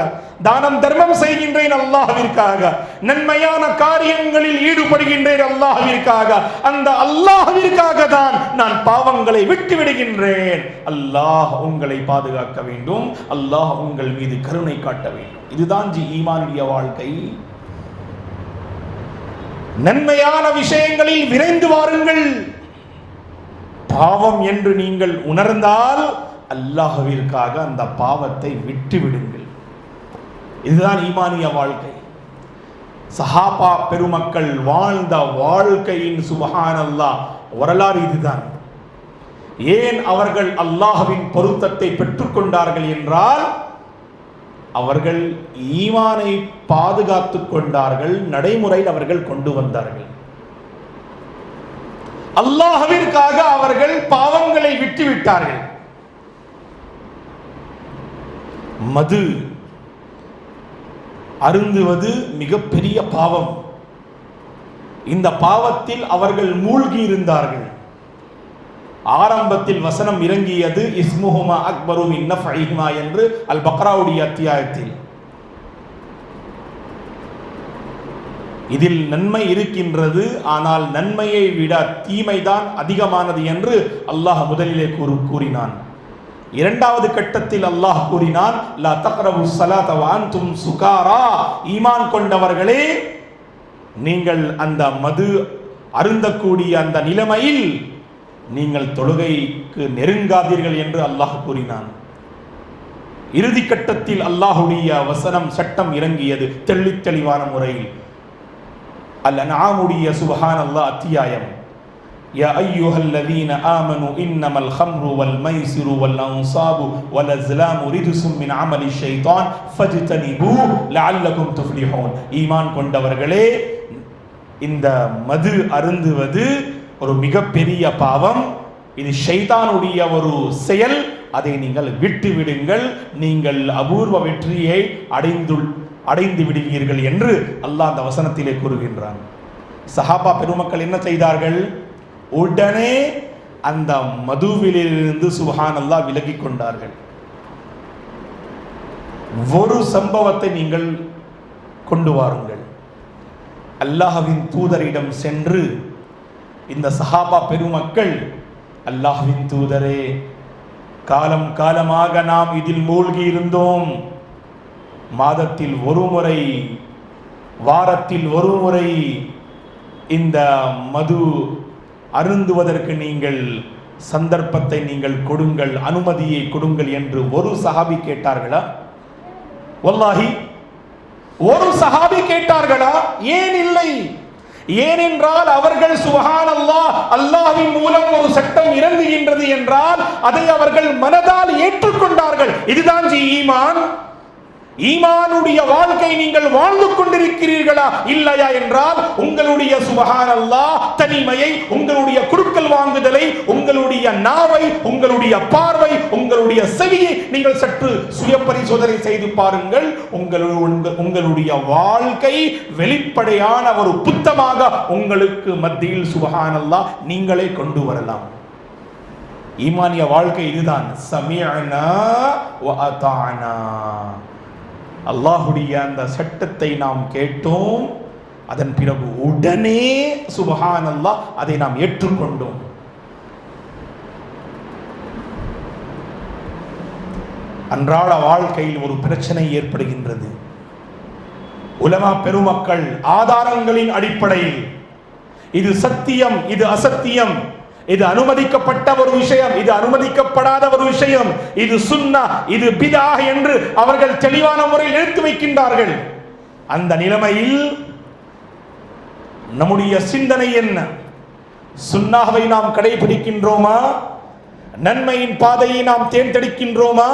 தானம் தர்மம் செய்கின்றேன் அல்லாஹ்விற்காக, நன்மையான காரியங்களில் ஈடுபடுகின்றேன் அல்லாஹ்விற்காக. அந்த அல்லாஹ்விற்காக தான் நான் பாவங்களை விட்டு விடுகின்றேன். அல்லாஹ் உங்களை பாதுகாக்க வேண்டும், அல்லாஹ் உங்கள் மீது கருணை காட்ட வேண்டும். இதுதான் ஈமானுடைய வாழ்க்கை. நன்மையான விஷயங்களில் விரைந்து வாருங்கள். பாவம் என்று நீங்கள் உணர்ந்தால் அல்லாஹ்விற்காக அந்த பாவத்தை விட்டு விடுங்கள். இதுதான் ஈமானிய வாழ்க்கை. சஹாபா பெருமக்கள் வாழ்ந்த வாழ்க்கையின் சுப்ஹானல்லாஹ் வரலாறு இதுதான். ஏன் அவர்கள் அல்லாஹ்வின் பொருத்தத்தை பெற்றுக்கொண்டார்கள் என்றால், அவர்கள் ஈமானை பாதுகாத்துக் கொண்டார்கள், நடைமுறையில் அவர்கள் கொண்டு வந்தார்கள். அல்லாஹ்விற்காக அவர்கள் பாவங்களை விட்டுவிட்டார்கள். மது அருந்துவது மிகப்பெரிய பாவம். இந்த பாவத்தில் அவர்கள் மூழ்கி இருந்தார்கள். ஆரம்பத்தில் வசனம் இறங்கியது இஸ்முஹுமா அக்பரு மின் நஃபஇஹிமா என்று அல் பக்ராவுடைய அத்தியாயத்தில். இதில் நன்மை இருக்கின்றது, ஆனால் நன்மையை விட தீமைதான் அதிகமானது என்று அல்லாஹ் முதலிலே கூறினான். இரண்டாவது கட்டத்தில் அல்லாஹ் கூறினான், லா தக்ரபு ஸலாத வ அன்தும் சுகாரா. ஈமான் கொண்டவர்களே, நீங்கள் அந்த மது அருந்தக்கூடிய அந்த நிலைமையில் நீங்கள் தொழுகைக்கு நெருங்காதீர்கள் என்று அல்லாஹ் கூறினான். இறுதி கட்டத்தில் அல்லாஹுடைய வசனம் சட்டம் இறங்கியது தெளிவான முறையில். அல் அன்ஆமுடைய சுப்ஹானல்லாஹ் அத்தியாயம். யா அய்யுஹல்லதீன ஆமனு இன்னமல் ஹம்ரு வல் மைசிரு வல் அன்சாபு வல் அஸ்லாமு ரிஜ்சும் மின் அமலி ஷைத்தான் ஃபஜ்தனிபூ லஅல்லகும் துஃப்லிஹூன். ஈமான் கொண்டவர்களே, இந்த மது அருந்துவது ஒரு மிகப்பெரிய பாவம், இது ஷைத்தானுடைய ஒரு செயல், அதை நீங்கள் விட்டு விடுங்கள், நீங்கள் அபூர்வ வெற்றியை அடைந்து விடுவீர்கள் என்று அல்லாஹ் அந்த வசனத்திலே கூறுகின்றான். சஹாபா பெருமக்கள் என்ன செய்தார்கள்? உடனே அந்த மதுவிலிருந்து சுப்ஹானல்லாஹ் விலகிக் கொண்டார்கள். ஒரு சம்பவத்தை நீங்கள் கொண்டு வாருங்கள். அல்லாஹ்வின் தூதரிடம் சென்று இந்த சஹாபா பெருமக்கள், அல்லாஹ்வின் தூதரே, காலம் காலமாக நாம் இதில் மூழ்கி இருந்தோம். மாதத்தில் ஒரு முறை, வாரத்தில் ஒரு முறை இந்த மது அருந்துவதற்கு நீங்கள் சந்தர்ப்பத்தை நீங்கள் கொடுங்கள், அனுமதியை கொடுங்கள் என்று ஒரு சஹாபி கேட்டார்களா? வல்லாஹி ஒரு சஹாபி கேட்டார்களா? ஏன் இல்லை? ஏனென்றால் அவர்கள் சுப்ஹானல்லாஹ், அல்லாஹ்வின் மூலம் ஒரு சட்டம் இறங்குகின்றது என்றால் அதை அவர்கள் மனதால் ஏற்றுக்கொண்டார்கள். இதுதான் ஈமான். ஈமானுடைய வாழ்க்கை நீங்கள் வாழ்ந்து கொண்டிருக்கிறீர்களா இல்லையா என்றால், உங்களுடைய சுப்ஹானல்லாஹ் தனிமையை, உங்களுடைய குடுக்கல் வாங்குதலை, உங்களுடைய நாவை, உங்களுடைய பார்வை, உங்களுடைய செவியை நீங்கள் சற்று சுய பரிசோதனை செய்து பாருங்கள். உங்களுடைய வாழ்க்கை வெளிப்படையான ஒரு புத்தமாக உங்களுக்கு மத்தியில் சுப்ஹானல்லாஹ் நீங்களே கொண்டு வரலாம். ஈமானிய வாழ்க்கை இதுதான். சமிஅனா வ அதானா. அல்லாஹ்வுடைய அந்த சட்டத்தை நாம் கேட்டோம், அதன் பிறகு உடனே சுப்ஹானல்லாஹ் அதை நாம் ஏற்றுக்கொண்டோம். அன்றாட வாழ்க்கையில் ஒரு பிரச்சனை ஏற்படுகின்றது. உலமா பெருமக்கள் ஆதாரங்களின் அடிப்படையில் இது சத்தியம், இது அசத்தியம், இது அனுமதிக்கப்பட்ட ஒரு விஷயம், இது அனுமதிக்கப்படாத ஒரு விஷயம், இது சுன்னா, இது பிதஅஹ் என்று அவர்கள் தெளிவான முறையில் எடுத்து வைக்கின்றார்கள். அந்த நிலைமையில் நம்முடைய சிந்தனை என்ன? சுன்னாவை நாம் கடைபிடிக்கின்றோமா? நன்மையின் பாதையை நாம் தேர்ந்தெடுக்கின்றோமா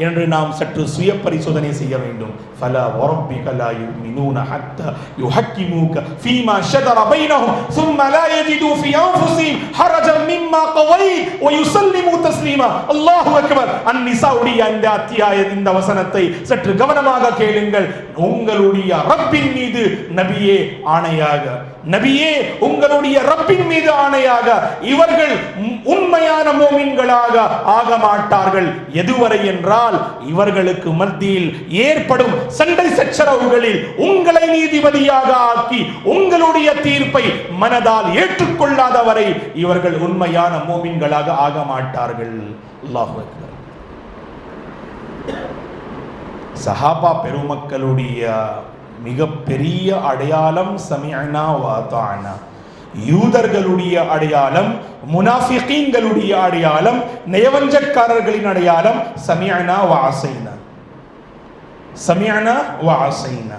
என்று நாம் சற்று சுய பரிசோதனை செய்ய வேண்டும். ஃபலா வரப்பிக லா யுமினூன ஹத்தா யுஹக்கிமூக ஃபீமா ஷஜர பைனஹும் ثم لا يجدوا في انفسهم حرجا مما قضيت ويسلموا تسليما. அல்லாஹு அக்பர். அன்-நிஸா உடைய இந்த அத்தியாய இந்த வசனத்தை சற்று கவனமாக கேளுங்கள். உங்களுடைய ரப்பின் மீது நபியே ஆணையாக, நபியே உங்களுடைய ரப்பின் மீது ஆணையாக, இவர்கள் உண்மையான மூமின்களாக ஆக மாட்டார்கள். எதுவரை என்றால் இவர்களுக்கு மத்தியில் ஏற்படும் சண்டை சச்சரவுகளில் உங்களை நீதிபதியாக ஆக்கி உங்களுடைய தீர்ப்பை மனதால் ஏற்றுக்கொள்ளாத வரை இவர்கள் உண்மையான மூமின்களாக ஆக மாட்டார்கள். அல்லாஹு அக்பர். சஹாபா பெருமக்களுடைய மிகப்பெரிய அடையாளம் சமிஅனா வ அதானா. யூதர்களுடைய அடையாளம், முனாஃபிகீன்களுடைய அடையாளம், நயவஞ்சக்காரர்களின் அடையாளம் சமிஅனா வ அஸைனா. சமிஅனா வ அஸைனா.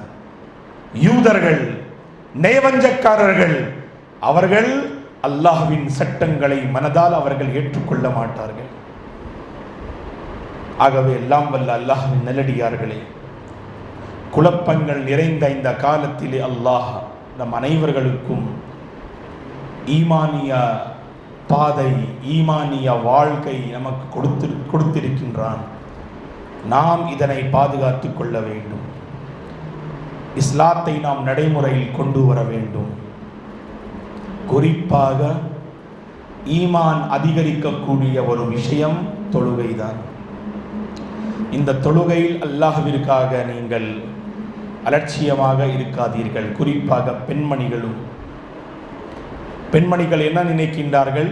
யூதர்கள், நயவஞ்சக்காரர்கள், அவர்கள் அல்லாஹ்வின் சட்டங்களை மனதால் அவர்கள் ஏற்றுக்கொள்ள மாட்டார்கள். ஆகவே எல்லாம் வல்ல அல்லாஹ்வின் நல்லடியார்களே, குழப்பங்கள் நிறைந்த இந்த காலத்திலே அல்லாஹ் நம் அனைவர்களுக்கும் ஈமானிய பாதை, ஈமானிய வாழ்க்கை நமக்கு கொடுத்திருக்கின்றான். நாம் இதனை பாதுகாத்து கொள்ள வேண்டும். இஸ்லாத்தை நாம் நடைமுறையில் கொண்டு வர வேண்டும். குறிப்பாக ஈமான் அதிகரிக்கக்கூடிய ஒரு விஷயம் தொழுகைதான். இந்த தொழுகையில் அல்லாஹ்விற்காக நீங்கள் அலட்சியமாக இருக்காதீர்கள். குறிப்பாக பெண்மணிகள் என்ன நினைக்கின்றார்கள்?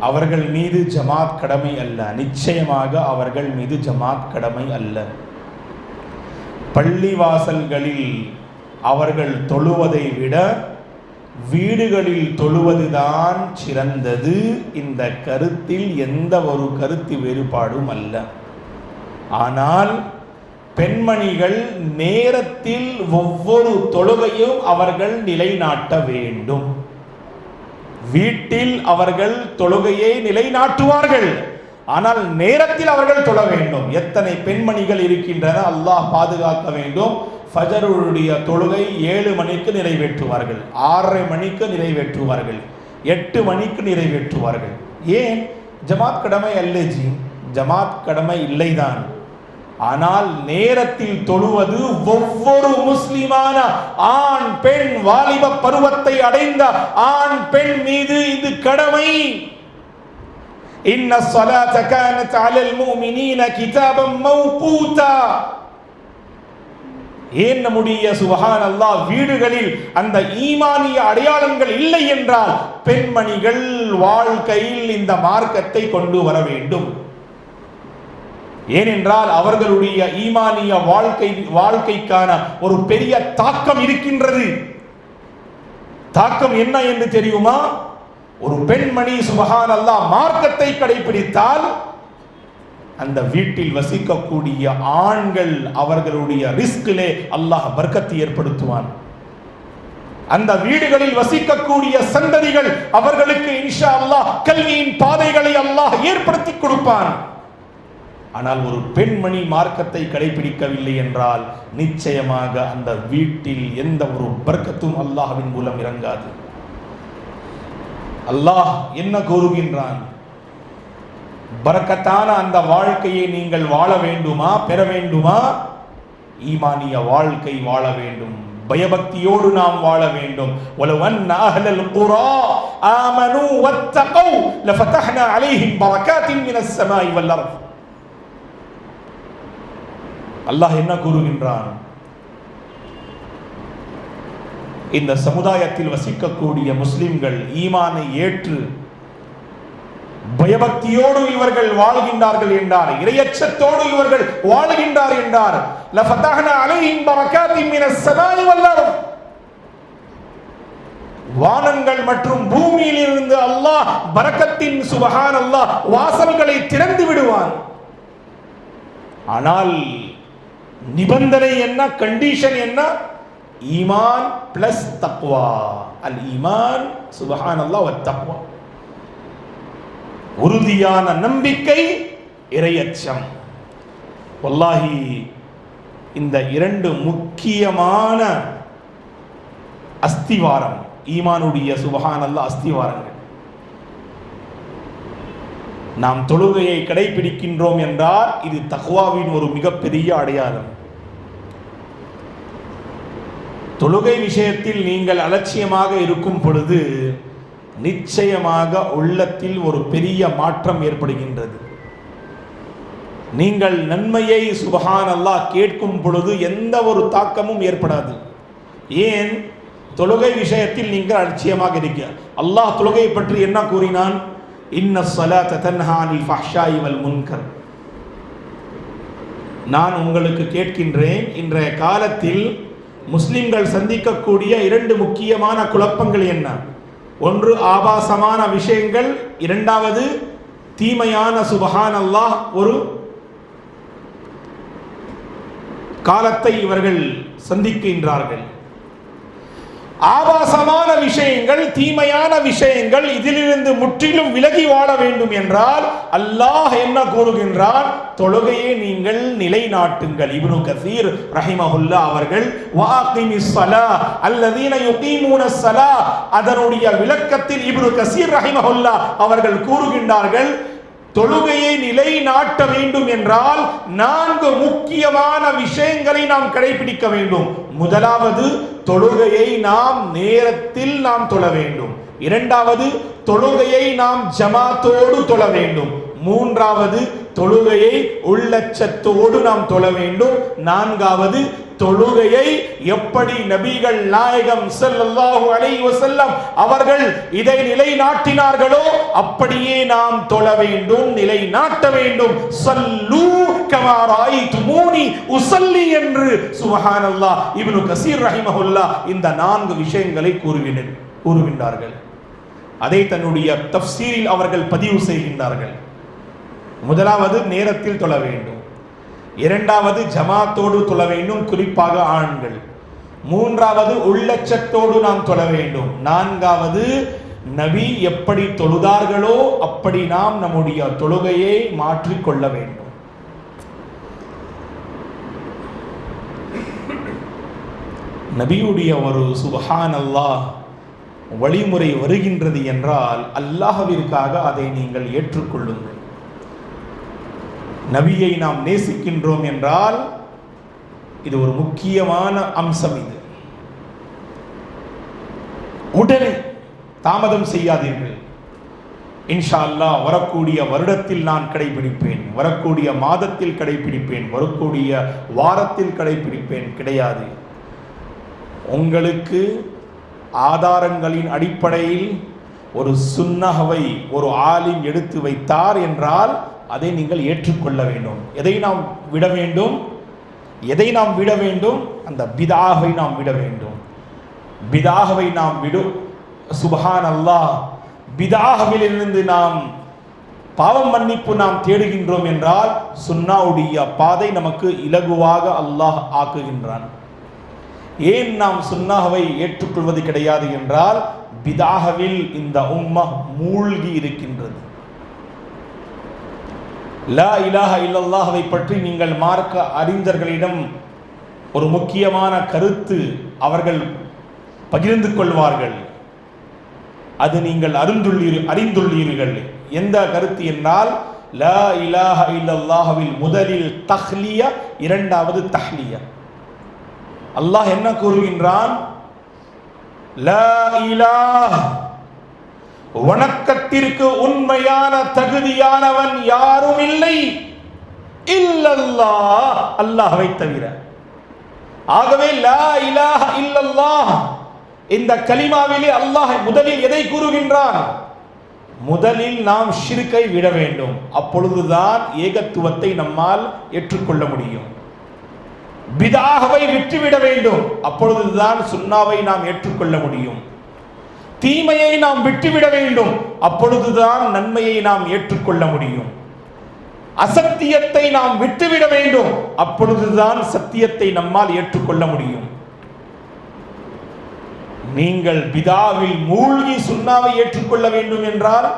அவர்கள் மீது ஜமாத் கடமை அல்ல. நிச்சயமாக அவர்கள் மீது ஜமாத் கடமை அல்ல. பள்ளிவாசல்களில் அவர்கள் தொழுவதை விட வீடுகளில் தொழுவதுதான் சிறந்தது. இந்த கருத்தில் எந்த ஒரு கருத்து வேறுபாடும் அல்ல. ஆனால் பெண்மணிகள் நேரத்தில் ஒவ்வொரு தொழுகையும் அவர்கள் நிலைநாட்ட வேண்டும். வீட்டில் அவர்கள் தொழுகையை நிலைநாட்டுவார்கள், ஆனால் நேரத்தில் அவர்கள் தொழ வேண்டும். எத்தனை பெண்மணிகள் இருக்கின்றன, அல்லாஹ் பாதுகாக்க வேண்டும். ஃபஜருடைய தொழுகை 7 மணிக்கு நிறைவேற்றுவார்கள், 6:30 மணிக்கு நிறைவேற்றுவார்கள், 8 மணிக்கு நிறைவேற்றுவார்கள். ஏன்? ஜமாத் கடமை அல்ல ஜி, ஜமாத் கடமை இல்லைதான். ஆனால் நேரத்தில் தொழுவது ஒவ்வொரு முஸ்லிமான ஆண் பெண், வாலிப பருவத்தை அடைந்த ஆண் பெண் மீது இது கடமை. இன்ன ஸலாத கானத் அலல் முஃமினீன கிதாபம் மௌகூதா. ஏன் நம்முடைய சுப்ஹானல்லாஹ் வீடுகளில் அந்த ஈமானிய அடையாளங்கள் இல்லை என்றால் பெண்மணிகள் வாழ்க்கையில் இந்த மார்க்கத்தை கொண்டு வர வேண்டும். ஏனென்றால் அவர்களுடைய ஈமானிய வாழ்க்கைக்கான ஒரு பெரிய தாக்கம் இருக்கின்றது. தாக்கம் என்ன என்று தெரியுமா? ஒரு பெண்மணி சுப்ஹானல்லாஹ் மார்க்கத்தை கடைபிடித்தால் அந்த வீட்டில் வசிக்கக்கூடிய ஆண்கள் அவர்களுடைய ரிஸ்கிலே அல்லாஹ் பர்க்கத்தை ஏற்படுத்துவான். அந்த வீடுகளில் வசிக்கக்கூடிய சந்ததிகள் அவர்களுக்கு இன்ஷா அல்லாஹ் கல்வியின் பாதைகளை அல்லாஹ் ஏற்படுத்தி கொடுப்பான். ஆனால் ஒரு பெண்மணி மார்க்கத்தை கடைபிடிக்கவில்லை என்றால் நிச்சயமாக அந்த வீட்டில் எந்த ஒரு பர்க்கத்தும் அல்லாஹ்வின் மூலம் இறங்காது. அல்லாஹ் என்ன கூறுகின்றான்? பரக்கத்தான அந்த வாழ்க்கையை நீங்கள் வாழ வேண்டுமா, பெற வேண்டுமா? ஈமானிய வாழ்க்கை வாழ வேண்டும், பயபக்தியோடு நாம் வாழ வேண்டும். வலவன் அஹ்லல் குரா ஆமனூ வத்தகவ் லஃபதஹ்னா அலைஹிம் பரகாத்தின் மினஸ் ஸமாஇ வல் அர்த். அல்லாஹ் என்ன கூறுகின்றான்? இந்த சமுதாயத்தில் வசிக்கக்கூடிய முஸ்லிம்கள் ஈமானை ஏற்று பயபக்தியோடு இவர்கள் வாழ்கின்றார்கள் என்றார், இறையச்சத்தோடு இவர்கள் வாழ்கின்றார் என்றார். லஃபதஹ்னா அலைஹிம் பரகாத்தின் மினஸ் ஸமாஇ வல் அர்த். வானங்கள் மற்றும் பூமியில் இருந்து அல்லாஹ் பரக்கத்தின் சுப்ஹானல்லாஹ் வாசல்களை திறந்து விடுவான். ஆனால் நிபந்தனை என்ன, கண்டிஷன் என்ன? ஈமான் பிளஸ் தக்வா. அல் ஈமான் சுப்ஹானல்லாஹ் வத் தக்வா. உறுதியான நம்பிக்கை, இறையச்சம். வல்லாஹி இந்த இரண்டு முக்கியமான அஸ்திவாரம் ஈமானுடைய சுப்ஹானல்லாஹ் அஸ்திவாரங்கள். நாம் தொழுகையை கடைபிடிக்கின்றோம் என்றால் இது தக்வாவின் ஒரு மிகப்பெரிய அடையாளம். தொழுகை விஷயத்தில் நீங்கள் அலட்சியமாக இருக்கும் பொழுது நிச்சயமாக உள்ளத்தில் ஒரு பெரிய மாற்றம் ஏற்படுகின்றது. நீங்கள் நன்மையை சுப்ஹானல்லாஹ் கேட்கும் பொழுது எந்த ஒரு தாக்கமும் ஏற்படாது. ஏன்? தொழுகை விஷயத்தில் நீங்கள் அலட்சியமாக இருக்க. அல்லாஹ் தொழுகையை பற்றி என்ன கூறினான்? இன்னஸ் ஸலாத்த தன்ஹா அனில் ஃபஹ்ஷாஇ வல் முன்கர். நான் உங்களுக்கு கேட்கின்றேன், இன்றைய காலத்தில் முஸ்லிம்கள் சந்திக்கக்கூடிய இரண்டு முக்கியமான குழப்பங்கள் என்ன? ஒன்று ஆபாசமான விஷயங்கள், இரண்டாவது தீமையான சுப்ஹானல்லாஹ் ஒரு காலத்தை இவர்கள் சந்திக்கின்றார்கள். ஆபாசமான விஷயங்கள், தீமையான விஷயங்கள், இதிலிருந்து முற்றிலும் விலகி வாழ வேண்டும் என்றால் அல்லாஹ் என்ன கூறுகின்றான்? தொழுகையை நீங்கள் நிலைநாட்டுங்கள். இப்னு கஸீர் ரஹிமஹுல்லாஹ் அவர்கள் வாகிமிஸ் ஸலாஹ் அல்லதீன யுகீமூனஸ் ஸலாஹ் அதனுடைய விளக்கத்தில் இப்னு கஸீர் ரஹிமஹுல்லாஹ் அவர்கள் கூறுகின்றார்கள், தொழுகையை நிலைநாட்ட வேண்டும் என்றால் 4 முக்கியமான விஷயங்களை நாம் கடைபிடிக்க வேண்டும். முதலாவது, தொழுகையை நாம் நேரத்தில் நாம் தொழ வேண்டும். இரண்டாவது, தொழுகையை நாம் ஜமாத்தோடு தொழ வேண்டும். மூன்றாவது, தொழுகையை உள்ளச்சத்தோடு நாம் தொழ வேண்டும். நான்காவது, தொழுகையை எப்படி நபிகள் நாயகம் ஸல்லல்லாஹு அலைஹி வஸல்லம் அவர்கள் இதை நிலைநாட்டினார்களோ அப்படியே நாம் தொழ வேண்டும், நிலைநாட்ட வேண்டும். ஸல்லூ கமா ரஅய்துமூனி உஸல்லி என்று சுப்ஹானல்லாஹ் இப்னு கஸீர் ரஹிமஹுல்லாஹ் இந்த 4 விஷயங்களை கூறுகின்றார்கள். அதை தன்னுடைய தஃப்சீரில் அவர்கள் பதிவு செய்கின்றார்கள். முதலாவது, நேரத்தில் தொழ வேண்டும். இரண்டாவது, ஜமாத்தோடு தொழ வேண்டும், குறிப்பாக ஆண்கள். மூன்றாவது, உள்ளச்சத்தோடு நாம் தொழ வேண்டும். நான்காவது, நபி எப்படி தொழுதார்களோ அப்படி நாம் நம்முடைய தொழுகையை மாற்றிக்கொள்ள வேண்டும். நபியுடைய ஒரு சுப்ஹானல்லாஹ் வழிமுறை வருகின்றது என்றால் அல்லாஹ்விற்காக அதை நீங்கள் ஏற்றுக்கொள்ளுங்கள். நபியை நாம் நேசிக்கின்றோம் என்றால் இது ஒரு முக்கியமான அம்சம். இது உடனே தாமதம் செய்யாதீர்கள். இன்ஷா அல்லாஹ் வரக்கூடிய வருடத்தில் நான் கடைபிடிப்பேன், வரக்கூடிய மாதத்தில் கடைபிடிப்பேன், வரக்கூடிய வாரத்தில் கடைபிடிப்பேன் கிடையாது. உங்களுக்கு ஆதாரங்களின் அடிப்படையில் ஒரு சுன்னஹவை ஒரு ஆலிம் எடுத்து வைத்தார் என்றால் அதை நீங்கள் ஏற்றுக்கொள்ள வேண்டும். எதை நாம் விட வேண்டும்? அந்த பிதாவை நாம் விட வேண்டும். பிதாவை நாம் விடும். சுப்ஹானல்லாஹ், பிதாவிலிருந்து நாம் பாவம் மன்னிப்பு நாம் தேடுகின்றோம் என்றால் சுன்னாவுடைய பாதை நமக்கு இலகுவாக அல்லாஹ் ஆக்குகின்றான். ஏன் நாம் சுன்னாவை ஏற்றுக்கொள்வது கிடையாது என்றால் பிதாவில் இந்த உம்மஹ் மூழ்கி இருக்கின்றது. லா இலாஹ இல்லல்லாஹ்வை பற்றி நீங்கள் மார்க்க அறிஞர்களிடம் ஒரு முக்கியமான கருத்து அவர்கள் பகிர்ந்து கொள்வார்கள். அது நீங்கள் அறிந்துள்ளீர்கள். எந்த கருத்து என்றால் லா இலாஹ இல்லல்லாஹ்வில் முதலில் தஹ்லியா, இரண்டாவது தஹ்லியா. அல்லாஹ் என்ன கூறுகின்றான்? லா இலாஹ வணக்கத்திற்கு உண்மையான தகுதியானவன் யாரும் இல்லை இல்லல்லாஹ், அல்லாஹ்வை தவிர. ஆகவே லா இலாஹ இல்லல்லாஹ் இந்த கலிமாவிலே அல்லாஹ் முதலில் எதை கூறுகின்றான்? முதலில் நாம் ஷிர்கை விட வேண்டும். அப்பொழுதுதான் ஏகத்துவத்தை நம்மால் ஏற்றுக்கொள்ள முடியும். பிதாஹவை விட்டுவிட வேண்டும். அப்பொழுதுதான் சுன்னாவை நாம் ஏற்றுக்கொள்ள முடியும். தீமையை நாம் விட்டுவிட வேண்டும். அப்பொழுதுதான் நன்மையை நாம் ஏற்றுக்கொள்ள முடியும். அசத்தியத்தை நாம் விட்டுவிட வேண்டும். அப்பொழுதுதான் சத்தியத்தை நம்மால் ஏற்றுக்கொள்ள முடியும். நீங்கள் பிதாவில் மூழ்கி சுன்னாவை ஏற்றுக்கொள்ள வேண்டும் என்றால்,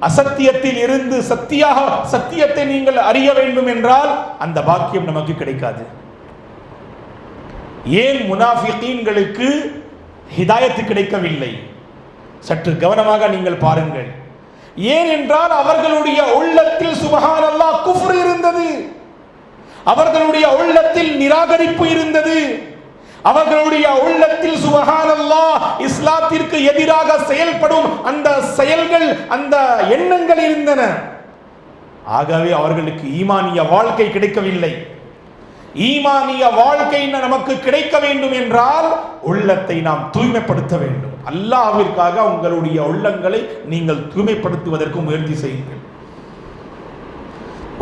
அசத்தியத்தில் இருந்து சத்தியத்தை நீங்கள் அறிய வேண்டும் என்றால் அந்த பாக்கியம் நமக்கு கிடைக்காது. ஏன் முனாஃபிகீன்களுக்கு ஹிதாயத்து கிடைக்கவில்லை? சற்று கவனமாக நீங்கள் பாருங்கள். ஏனென்றால் அவர்களுடைய உள்ளத்தில் சுப்ஹானல்லாஹ் குஃப்ர் இருந்தது. அவர்களுடைய உள்ளத்தில் நிராகரிப்பு இருந்தது. அவர்களுடைய உள்ளத்தில் சுப்ஹானல்லாஹ் இஸ்லாத்திற்கு எதிராக செயல்படும் அந்த செயல்கள், அந்த எண்ணங்கள் இருந்தன. ஆகவே அவர்களுக்கு ஈமானிய வாழ்க்கை கிடைக்கவில்லை. ஈமானிய வாழ்க்கை நமக்கு கிடைக்க வேண்டும் என்றால் உள்ளத்தை நாம் தூய்மைப்படுத்த வேண்டும். அல்லாஹ்விற்காக உங்களுடைய உள்ளங்களை நீங்கள் தூய்மைப்படுத்துவதற்கு முயற்சி செய்யுங்கள்.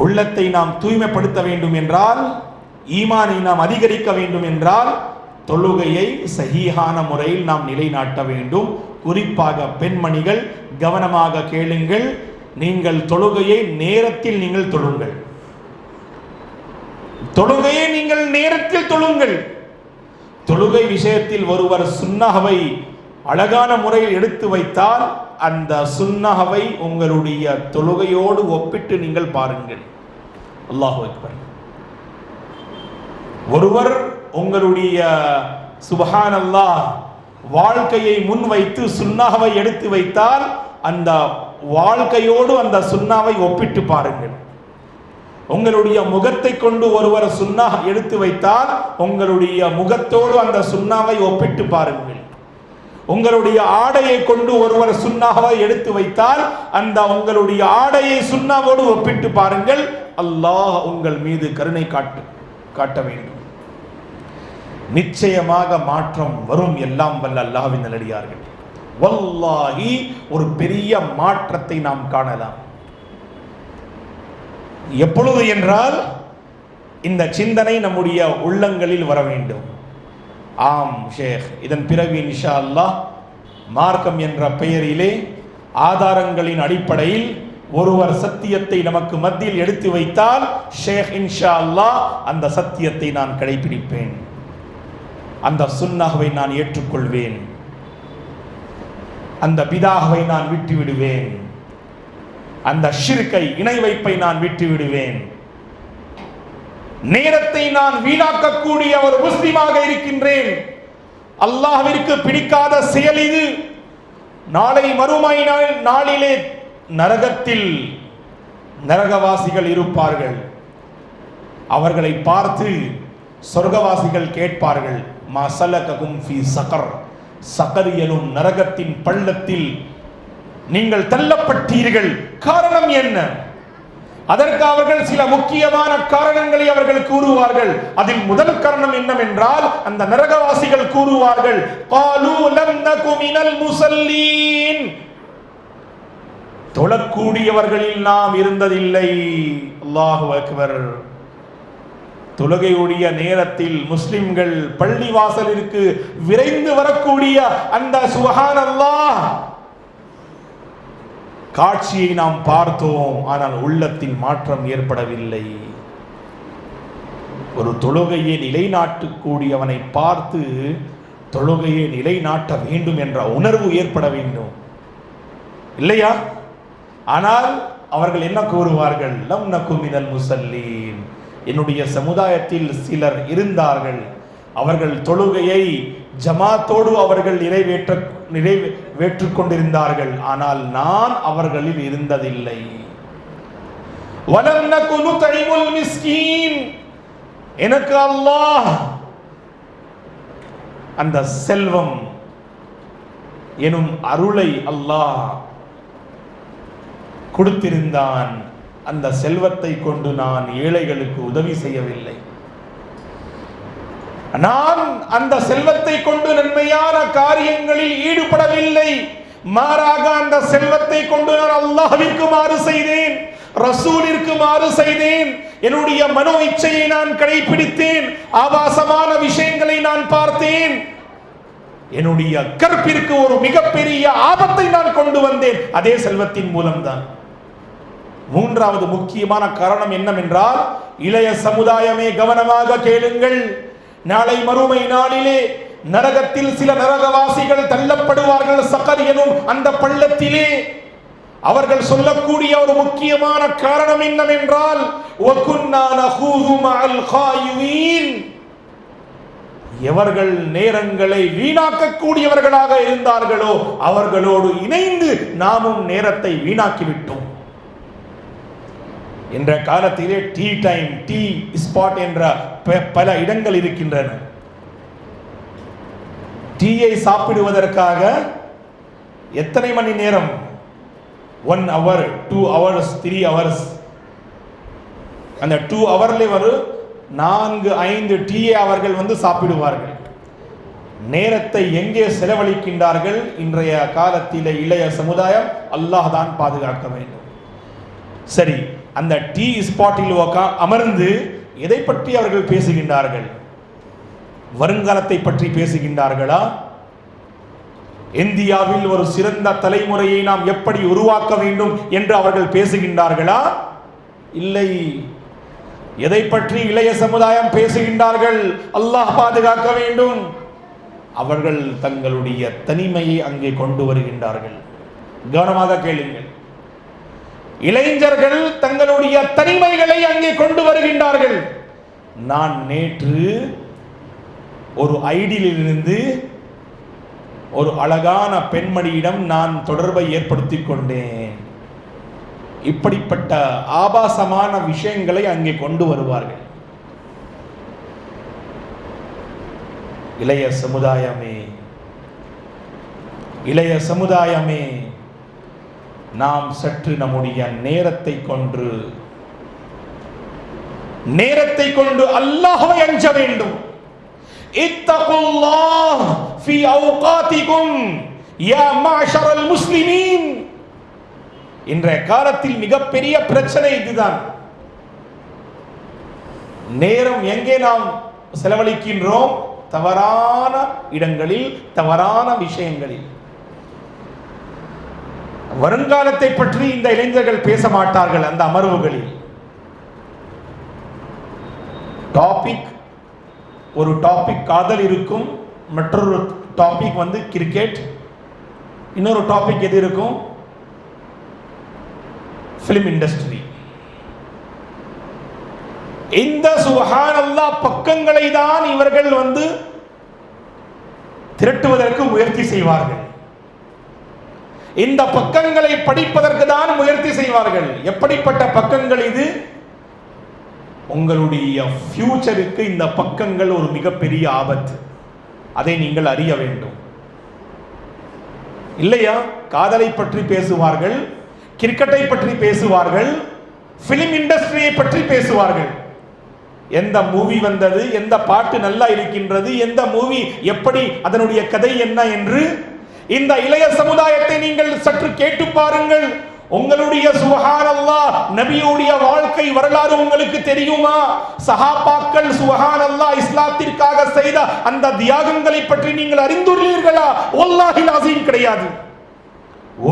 உள்ளத்தை நாம் தூய்மைப்படுத்த வேண்டும் என்றால், ஈமானை நாம் அதிகரிக்க வேண்டும் என்றால், தொழுகையை சஹீஹான முறையில் நாம் நிலைநாட்ட வேண்டும். குறிப்பாக பெண்மணிகள் கவனமாக கேளுங்கள். நீங்கள் தொழுகையை நேரத்தில் நீங்கள் தொழுங்கள். தொழுகையை நீங்கள் நேரத்தில் தொழுங்கள். தொழுகை விஷயத்தில் ஒருவர் சுன்னஹவை அழகான முறையில் எடுத்து வைத்தால் அந்த சுன்னஹவை உங்களுடைய தொழுகையோடு ஒப்பிட்டு நீங்கள் பாருங்கள். அல்லாஹு அக்பர். ஒருவர் உங்களுடைய சுப்ஹானல்லாஹ் வாழ்க்கையை முன்வைத்து சுன்னாவை எடுத்து வைத்தால் அந்த வாழ்க்கையோடு அந்த சுன்னாவை ஒப்பிட்டு பாருங்கள். உங்களுடைய முகத்தை கொண்டு ஒருவர் சுன்னா எடுத்து வைத்தால் உங்களுடைய முகத்தோடு அந்த சுன்னாவை ஒப்பிட்டு பாருங்கள். உங்களுடைய ஆடையை கொண்டு ஒருவர் சுன்னாவை எடுத்து வைத்தால் அந்த உங்களுடைய ஆடையை சுன்னாவோடு ஒப்பிட்டு பாருங்கள். அல்லாஹ் உங்கள் மீது கருணை காட்ட வேண்டும். நிச்சயமாக மாற்றம் வரும். எல்லாம் வல்ல அல்லாஹ்வின் நல்லடியார்கள், வல்லாஹி ஒரு பெரிய மாற்றத்தை நாம் காணலாம். எப்பொழுது என்றால், இந்த சிந்தனை நம்முடைய உள்ளங்களில் வர வேண்டும். ஆம் ஷேக், இதன் பிறகு இன்ஷா அல்லாஹ் மார்க்கம் என்ற பெயரிலே ஆதாரங்களின் அடிப்படையில் ஒருவர் சத்தியத்தை நமக்கு மத்தியில் எடுத்து வைத்தால், ஷேக் இன்ஷா அல்லாஹ் அந்த சத்தியத்தை நான் கடைபிடிப்பேன். அந்த சுன்னஹவை நான் ஏற்றுக்கொள்வேன். அந்த பிதாஹவை நான் விட்டு விடுவேன். அந்த ஷிர்கை, இணை வைப்பை நான் விட்டு விடுவேன். நேரத்தை நான் வீணாக்கக்கூடிய ஒரு முஸ்லிமாக இருக்கின்றேன். அல்லாஹ்விற்கு பிடிக்காத செயல் இது. நாளை மறுமை நாளிலே நரகத்தில் நரகவாசிகள் இருப்பார்கள். அவர்களை பார்த்து சொர்க்கவாசிகள் கேட்பார்கள், மா சலககும் ஃபீ ஸகர், ஸகர் எனும் நரகத்தின் பள்ளத்தில் நீங்கள் தள்ளப்பட்டீர்கள், காரணம் என்ன? அதற்கு அவர்கள் சில முக்கியமான காரணங்களை அவர்கள் கூறுவார்கள். அதில் முதல் காரணம் என்னவென்றால், அந்த நரகவாசிகள் கூறுவார்கள், காலூ லம் நகு மினல் முஸல்லீன், தொழக்கூடியவர்களில் நாம் இருந்ததில்லை. அல்லாஹு அக்பர். தொழுகையுடைய நேரத்தில் முஸ்லிம்கள் பள்ளி வாசலிற்கு விரைந்து வரக்கூடிய அந்த சுப்ஹானல்லாஹ் காட்சியை நாம் பார்த்தோம். ஆனால் உள்ளத்தில் மாற்றம் ஏற்படவில்லை. ஒரு தொழுகையை நிலைநாட்டக்கூடியவனை பார்த்து தொழுகையை நிலைநாட்ட வேண்டும் என்ற உணர்வு ஏற்பட வேண்டும், இல்லையா? ஆனால் அவர்கள் என்ன கூறுவார்கள்? லம் நகு மினல் முஸல்லீன், என்னுடைய சமுதாயத்தில் சிலர் இருந்தார்கள், அவர்கள் தொழுகையை ஜமாத்தோடு அவர்கள் நிறைவேற்றிக் கொண்டிருந்தார்கள், ஆனால் நான் அவர்களில் இருந்ததில்லை. வலம் நகு நுத்இமுல் மிஸ்கீன், எனக்கு அல்லாஹ் அந்த செல்வம், எனும் அருளை அல்லாஹ் கொடுத்திருந்தான். அந்த செல்வத்தை கொண்டு நான் ஏழைகளுக்கு உதவி செய்யவில்லை. நான் அந்த செல்வத்தை கொண்டு நன்மையான காரியங்களில் ஈடுபடவில்லை. மாறாக அந்த செல்வத்தை கொண்டு நான் அல்லாஹ்விற்கு மாறு செய்தேன், ரசூலிற்கு மாறு செய்தேன். என்னுடைய மனோ இச்சையை நான் கடைபிடித்தேன். ஆபாசமான விஷயங்களை நான் பார்த்தேன். என்னுடைய கற்பிற்கு ஒரு மிகப்பெரிய ஆபத்தை நான் கொண்டு வந்தேன், அதே செல்வத்தின் மூலம்தான். மூன்றாவது முக்கியமான காரணம் என்னவென்றால், இளைய சமுதாயமே கவனமாக கேளுங்கள். நாளை மறுமை நாளிலே நரகத்தில் சில நரகவாசிகள் தள்ளப்படுவார்கள். சகர் எனும் அந்த பள்ளத்திலே அவர்கள் சொல்லக்கூடிய ஒரு முக்கியமான காரணம் என்னவென்றால், வகுன்னா நஹூது மஅல் காயிவீன். எவர்கள் நேரங்களை வீணாக்கக்கூடியவர்களாக இருந்தார்களோ அவர்களோடு இணைந்து நாமும் நேரத்தை வீணாக்கிவிட்டோம். என்ற காலத்திலே டீ டைம், டீ ஸ்பாட் என்ற பல இடங்கள் இருக்கின்றன. டீயை சாப்பிடுவதற்காக எத்தனை மணி நேரம்? 1 hour, 2 hours, 3 hours. அந்த 2 hourல வரும் 4-5 டீயை அவர்கள் சாப்பிடுவார்கள். நேரத்தை எங்கே செலவழிக்கின்றார்கள்? இன்றைய காலத்திலே இளைய சமுதாயம் அல்லாஹ் தான் பாதுகாக்க வேண்டும். சரி, அந்த டீ ஸ்பாட்டில் அமர்ந்து எதை பற்றி அவர்கள் பேசுகின்றார்கள்? வருங்காலத்தை பற்றி பேசுகின்றார்களா? இந்தியாவில் ஒரு சிறந்த தலைமுறையை நாம் எப்படி உருவாக்க வேண்டும் என்று அவர்கள் பேசுகின்றார்களா? இல்லை. எதை பற்றி இளைய சமுதாயம் பேசுகின்றார்கள்? அல்லாஹ் பாதுகாக்க வேண்டும். அவர்கள் தங்களுடைய தனிமையை அங்கே கொண்டு வருகின்றார்கள். கவனமாக கேளுங்கள். இளைஞர்கள் தங்களுடைய தனிமைகளை அங்கே கொண்டு வருகின்றார்கள். நான் நேற்று ஒரு ஐடியிலிருந்து ஒரு அழகான பெண்மணியிடம் நான் தொடர்பை ஏற்படுத்திக் கொண்டேன். இப்படிப்பட்ட ஆபாசமான விஷயங்களை அங்கே கொண்டு வருவார்கள். இளைய சமுதாயமே நாம் சற்று நம்முடைய நேரத்தை கொண்டு அல்லாஹ்வை அஞ்ச வேண்டும். இத்தகுல்லாஹ் ஃபீ அவ்காதிகும் யா மஅஷரல் முஸ்லிமீன். இன்றைய காலத்தில் மிகப்பெரிய பிரச்சனை இதுதான். நேரம் எங்கே நாம் செலவழிக்கின்றோம்? தவறான இடங்களில், தவறான விஷயங்களில். வருங்காலத்தை பற்றி இந்த இளைஞர்கள் பேச மாட்டார்கள். அந்த அமர்வுகளில் ஒரு டாபிக் காதல் இருக்கும், மற்றொரு டாபிக் கிரிக்கெட், இன்னொரு டாபிக் எது இருக்கும்? Film industry. இந்த சுப்ஹானல்லாஹ் பக்கங்களை தான் இவர்கள் திரட்டுவதற்கு முயற்சி செய்வார்கள். இந்த பக்கங்களை படிப்பதற்கு தான் முயற்சி செய்வார்கள். எப்படிப்பட்ட பக்கங்கள் இது? உங்களுடைய ஃபியூச்சருக்கு இந்த பக்கங்கள் ஒரு மிகப்பெரிய ஆபத்து. அதை நீங்கள் அறிய வேண்டும். இல்லையா? காதலை பற்றி பேசுவார்கள், கிரிக்கெட்டை பற்றி பேசுவார்கள், பிலிம் இண்டஸ்ட்ரியை பற்றி பேசுவார்கள். எந்த மூவி வந்தது, எந்த பாட்டு நல்லா இருக்கின்றது, எந்த மூவி எப்படி, அதனுடைய கதை என்ன என்று இந்த இளைய சமுதாயத்தை நீங்கள் சற்று கேட்டு பாருங்கள். உங்களுடைய சுப்ஹானல்லாஹ் நபியுடைய வாழ்க்கை வரலாறு உங்களுக்கு தெரியுமா? சஹாபாக்கள் சுப்ஹானல்லாஹ் இஸ்லாத்திற்காக செய்த அந்த தியாகங்களை பற்றி நீங்கள் அறிந்துள்ளீர்களா? வல்லாஹில் அஸீம் கிடையாது.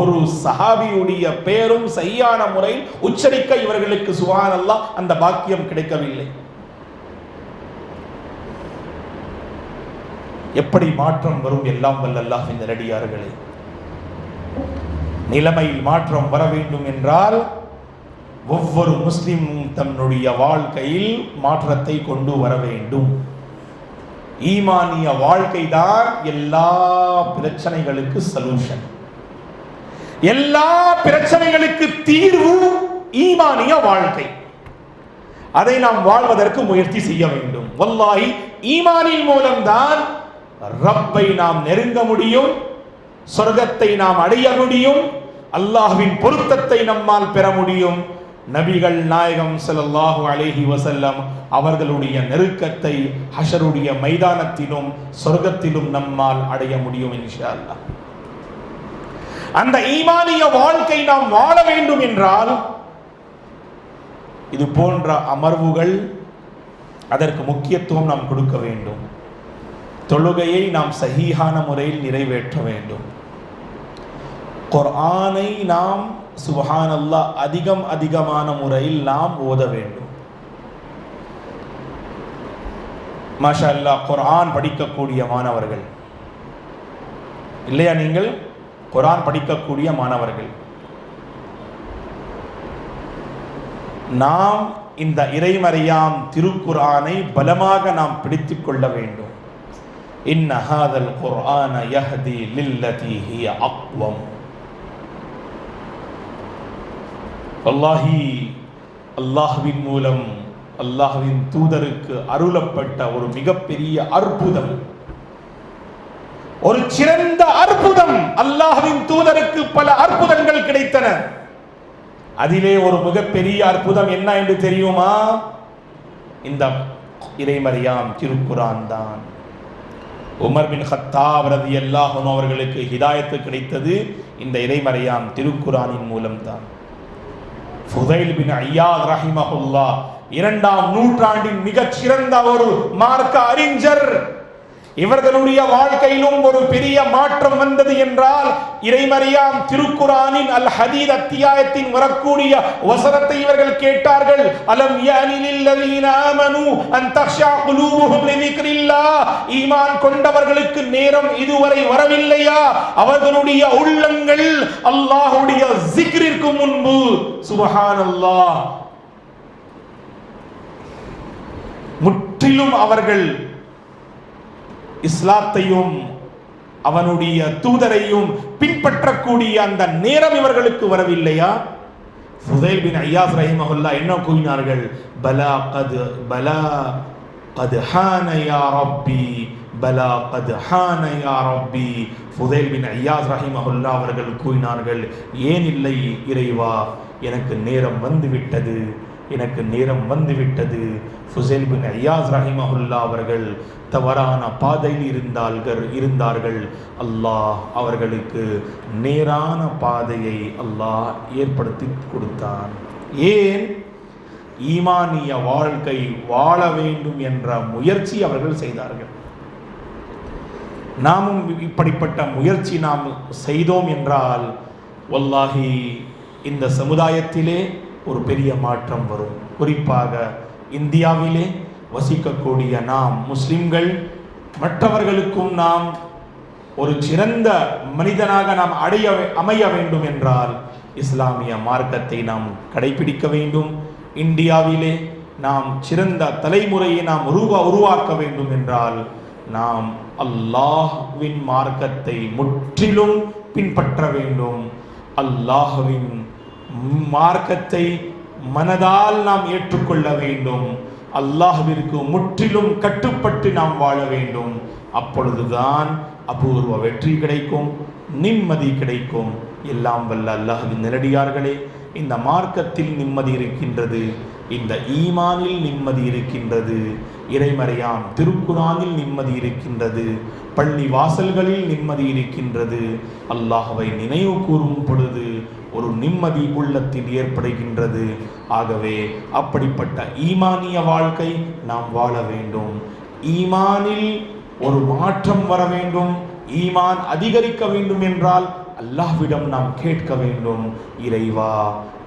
ஒரு சஹாபியுடைய பெயரும் சரியான முறையில் உச்சரிக்க இவர்களுக்கு சுப்ஹானல்லாஹ் அந்த பாக்கியம் கிடைக்கவில்லை. எப்படி மாற்றம் வரும்? எல்லாம் வல்ல அல்லாஹ்வின் நல்லடியார்களே, நிலைமையில் மாற்றம் வர வேண்டும் என்றால் ஒவ்வொரு முஸ்லிமும் தன்னுடைய வாழ்க்கையில் மாற்றத்தை கொண்டு வர வேண்டும். ஈமானிய வாழ்க்கை தான் எல்லா பிரச்சனைகளுக்கு சொல்யூஷன், எல்லா பிரச்சனைகளுக்கு தீர்வு ஈமானிய வாழ்க்கை. அதை நாம் வாழ்வதற்கு முயற்சி செய்ய வேண்டும். வல்லாஹி ஈமானின் மூலம்தான் ரப்பை நாம் நெருங்க முடியும், சொர்க்கத்தை நாம் அடைய முடியும், அல்லாஹ்வின் பொருத்தத்தை நம்மால் பெற முடியும். நபிகள் நாயகம் ஸல்லல்லாஹு அலைஹி வஸல்லம் அவர்களுடைய நெருக்கத்தை ஹஷருடைய மைதானத்திலும் சொர்க்கத்திலும் நம்மால் அடைய முடியும் இன்ஷா அல்லாஹ். அந்த ஈமானிய வாழ்க்கை நாம் வாழ வேண்டும் என்றால் இது போன்ற அமர்வுகள் அதற்கு முக்கியத்துவம் நாம் கொடுக்க வேண்டும். தொழுகையை நாம் சஹீஹான முறையில் நிறைவேற்ற வேண்டும். குர்ஆனை நாம் சுப்ஹானல்லாஹ் அதிகமான முறையில் நாம் ஓத வேண்டும். மாஷா அல்லாஹ், குர்ஆன் படிக்கக்கூடிய மாணவர்கள் இல்லையா? நீங்கள் குர்ஆன் படிக்கக்கூடிய மாணவர்கள், நாம் இந்த இறைமறையாம் திருக்குர்ஆனை பலமாக நாம் பிடித்துக் கொள்ள வேண்டும். இன்ன ஹாதல் குர்ஆன யஹ்தி லில்லதி ஹிய அக்வம். வல்லாஹி, அல்லாஹ்வின் மூலம் அல்லாஹ்வின் தூதருக்கு அருளப்பட்ட ஒரு மிகப்பெரிய அற்புதம், ஒரு சிறந்த அற்புதம். அல்லாஹ்வின் தூதருக்கு பல அற்புதங்கள் கிடைத்தன. அதிலே ஒரு மிகப்பெரிய அற்புதம் என்ன என்று தெரியுமா? இந்த இறைமறையாம் திருக்குர்ஆன் தான். உமர் பின் கத்தாப் ரலியல்லாஹு அன்ஹு அவர்களுக்கு ஹிதாயத்து கிடைத்தது இந்த இறைமறையாம் திருக்குர்ஆனின் மூலம்தான். ஃபுதைல் பின் ஐயாத் ரஹிமஹுல்லாஹ் 2ஆம் நூற்றாண்டின் மிகச் சிறந்த ஒரு மார்க்க அறிஞர். இவர்களுடைய வாழ்க்கையிலும் ஒரு பெரிய மாற்றம் வந்தது என்றால் இறைமறையாம் திருக்குர்ஆனின் அல் ஹதீத் அத்தியாயத்தின் வரக்கூடிய வசனத்தை இவர்கள் கேட்டார்கள். அலம் யஅனி லில்லதீன ஆமனூ அன் தக்ஷா குலூபுஹும் லிذிக்ரில்லாஹ். ஈமான் கொண்டவர்களுக்கு நேரம் இதுவரை வரவில்லையா? அவர்களுடைய உள்ளங்கள் அல்லாஹ்வுடைய zikriற்கு முன்பு சுப்ஹானல்லாஹ் முற்றிலும் அவர்கள் இஸ்லாத்தையும் அவனுடைய தூதரையும் பின்பற்றக்கூடிய அந்த நேரம் இவர்களுக்கு வரவில்லையா? ஃபுதைல் பின் ஐயாஸ் ரஹிமஹுல்லாஹ் என்ன கூறினார்கள்? பலா கத் ஹான யா ரப்பி, பலா கத் ஹான யா ரப்பி. ஃபுதைல் பின் ஐயாஸ் ரஹிமஹுல்லாஹ் அவர்கள் கூறினார்கள், ஏன் இல்லை இறைவா, எனக்கு நேரம் வந்துவிட்டது, எனக்கு நேரம் வந்துவிட்டது. ஃபுதைல் பின் ஐயாஸ் ரஹிமஹுல்லாஹ் அவர்கள் தவறான பாதையில் இருந்தார்கள். அல்லாஹ் அவர்களுக்கு நேரான பாதையை அல்லாஹ் ஏற்படுத்தி கொடுத்தான். ஏன்? ஈமானிய வாழ்க்கை வாழ வேண்டும் என்ற முயற்சி அவர்கள் செய்தார்கள். நாமும் இப்படிப்பட்ட முயற்சி நாம் செய்தோம் என்றால் வல்லாஹி இந்த சமுதாயத்திலே ஒரு பெரிய மாற்றம் வரும். குறிப்பாக இந்தியாவிலே வசிக்கக்கூடிய நாம் முஸ்லிம்கள் மற்றவர்களுக்கும் நாம் ஒரு சிறந்த மனிதனாக நாம் அமைய வேண்டும் என்றால் இஸ்லாமிய மார்க்கத்தை நாம் கடைபிடிக்க வேண்டும். இந்தியாவிலே நாம் சிறந்த தலைமுறையை நாம் உருவாக்க வேண்டும் என்றால் நாம் அல்லாஹ்வின் மார்க்கத்தை முற்றிலும் பின்பற்ற வேண்டும். அல்லாஹ்வின் மார்க்கத்தை மனதால் நாம் ஏற்றுக்கொள்ள வேண்டும். அல்லாஹ்விற்கு முற்றிலும் கட்டுப்பட்டு நாம் வாழ வேண்டும். அப்பொழுதுதான் அபூர்வ வெற்றி கிடைக்கும், நிம்மதி கிடைக்கும். எல்லாம் வல்ல அல்லாஹ்வின் நேரடியார்களே, இந்த மார்க்கத்தில் நிம்மதி இருக்கின்றது, இந்த ஈமானில் நிம்மதி இருக்கின்றது, இறைமறையாம் திருக்குர்ஆனில் நிம்மதி இருக்கின்றது, பள்ளி வாசல்களில் நிம்மதி இருக்கின்றது. அல்லாஹ்வை நினைவு கூறும் பொழுது ஒரு நிம்மதி உள்ளத்தில் ஏற்படுகின்றது. ஆகவே அப்படிப்பட்ட ஈமானிய வாழ்க்கை நாம் வாழ வேண்டும். ஈமானில் ஒரு மாற்றம் வர வேண்டும், ஈமான் அதிகரிக்க வேண்டும் என்றால் அல்லாஹ்விடம் நாம் கேட்க வேண்டும். இறைவா,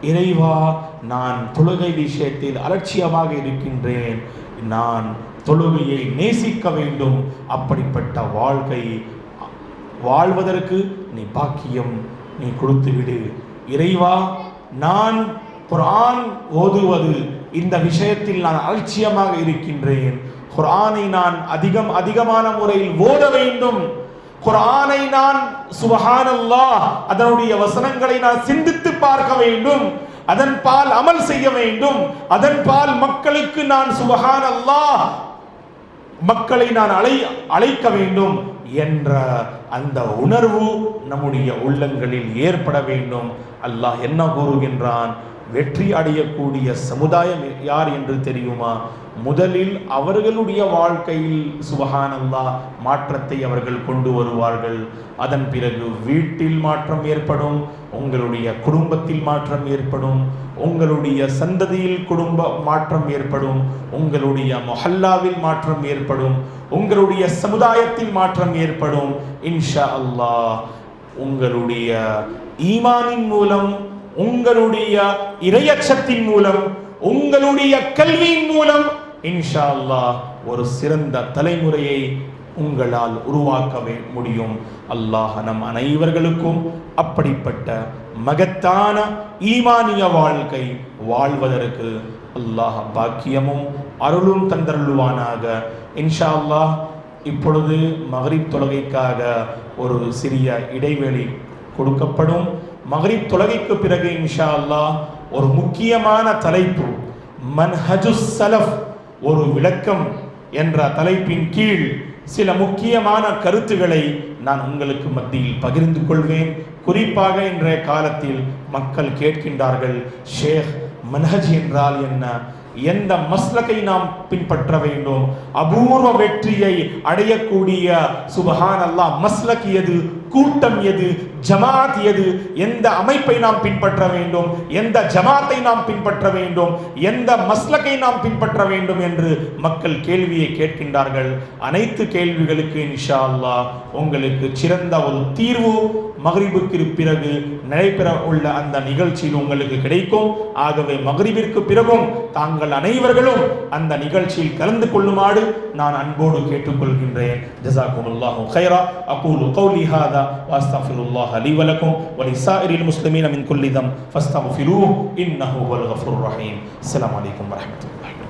இறைவா, நான் தொழுகை விஷயத்தில் அலட்சியமாக இருக்கின்றேன், நான் தொழுகையை நேசிக்க வேண்டும். அப்படிப்பட்ட வாழ்க்கை வாழ்வதற்கு நீ பாக்கியம் நீ கொடுத்துவிடு. இறைவா, நான் குர்ஆன் ஓதுவது இந்த விஷயத்தில் நான் அலட்சியமாக இருக்கின்றேன். குர்ஆனை நான் அதிகமான முறையில் ஓத வேண்டும். குர்ஆனை நான் சுப்ஹானல்லாஹ் அதனுடைய வசனங்களை நான் சிந்தித்து பார்க்க வேண்டும், அதன் பால் அமல் செய்ய வேண்டும், அதன் பால் மக்களுக்கு நான் சுப்ஹானல்லாஹ் மக்களை நான் அழைக்க வேண்டும் என்ற அந்த உணர்வு நம்முடைய உள்ளங்களில் ஏற்பட வேண்டும். அல்லாஹ் என்ன கூறுகின்றான்? வெற்றி அடையக்கூடிய சமுதாயம் யார் என்று தெரியுமா? முதலில் அவர்களுடைய வாழ்க்கையில் சுபஹானல்லாஹ் மாற்றத்தை அவர்கள் கொண்டு வருவார்கள். அதன் பிறகு வீட்டில் மாற்றம் ஏற்படும், உங்களுடைய குடும்பத்தில் மாற்றம் ஏற்படும், உங்களுடைய சந்ததியில் குடும்ப மாற்றம் ஏற்படும், உங்களுடைய மொஹல்லாவில் மாற்றம் ஏற்படும், உங்களுடைய சமுதாயத்தில் மாற்றம் ஏற்படும். இன்ஷா அல்லாஹ் உங்களுடைய ஈமானின் மூலம், உங்களுடைய இறையச்சத்தின் மூலம், உங்களுடைய கல்வியின் மூலம் இன்ஷா அல்லாஹ் ஒரு சிறந்த தலைமுறையை உங்களால் உருவாக்க முடியும். அல்லாஹ் நம் அனைவர்களுக்கும் அப்படிப்பட்ட மகத்தான ஈமானிய வாழ்க்கை வாழ்வதற்கு அல்லாஹ் பாக்கியமும் அருளும் தந்தருள்வானாக. இன்ஷா அல்லாஹ் இப்பொழுது மக்ரிப் தொழுகைக்காக ஒரு சிறிய இடைவெளி கொடுக்கப்படும். மக்ரிப் தொழுகைக்கு பிறகு இன்ஷா அல்லாஹ் ஒரு முக்கியமான தலைப்பு மன்ஹஜுஸ் ஸலஃப் ஒரு விளக்கம் என்ற தலைப்பின் கீழ் சில முக்கியமான கருத்துக்களை நான் உங்களுக்கு மத்தியில் பகிர்ந்து கொள்வேன். குறிப்பாக இன்றைய காலத்தில் மக்கள் கேட்கின்றார்கள், ஷேக் மன்ஹஜ் என்றால் என்ன? எந்த மஸ்லக்கை நாம் பின்பற்ற வேண்டும்? அபூர்வ வெற்றியை அடையக்கூடிய சுபஹானல்லாஹ் மஸ்லக் எது, கூட்டம் எது, ஜமாத் எது, எந்த அமைப்பை நாம் பின்பற்ற வேண்டும், எந்த ஜமாத்தை நாம் பின்பற்ற வேண்டும், எந்த மஸ்லக்கை நாம் பின்பற்ற வேண்டும் என்று மக்கள் கேள்வியை கேட்கின்றார்கள். அனைத்து கேள்விகளுக்கு இன்ஷா அல்லாஹ் உங்களுக்கு சிறந்த ஒரு தீர்வு மக்ரிபுக்கு பிறகு நடைபெற உள்ள அந்த நிகழ்ச்சியில் உங்களுக்கு கிடைக்கும். ஆகவே மக்ரிபிற்கு பிறகும் தாங்கள் அனைவர்களும் அந்த நிகழ்ச்சியில் கலந்து கொள்ளுமாறு நான் அன்போடு கேட்டுக்கொள்கின்றேன். ஜஸாக்குமுல்லாஹு கைரா. அகூலு கௌலி ஹாதா வஸ்தக்ஃபிருல்லாஹ லி வ லக்கும் வ லிஸாயிரில் முஸ்லிமீன மின் குல்லி தம் ஃபஸ்தக்ஃபிரூஹு இன்னஹு ஹுவல் கஃபூருர் ரஹீம். அஸ்ஸலாமு அலைக்கும் வ ரஹ்மத்துல்லாஹி.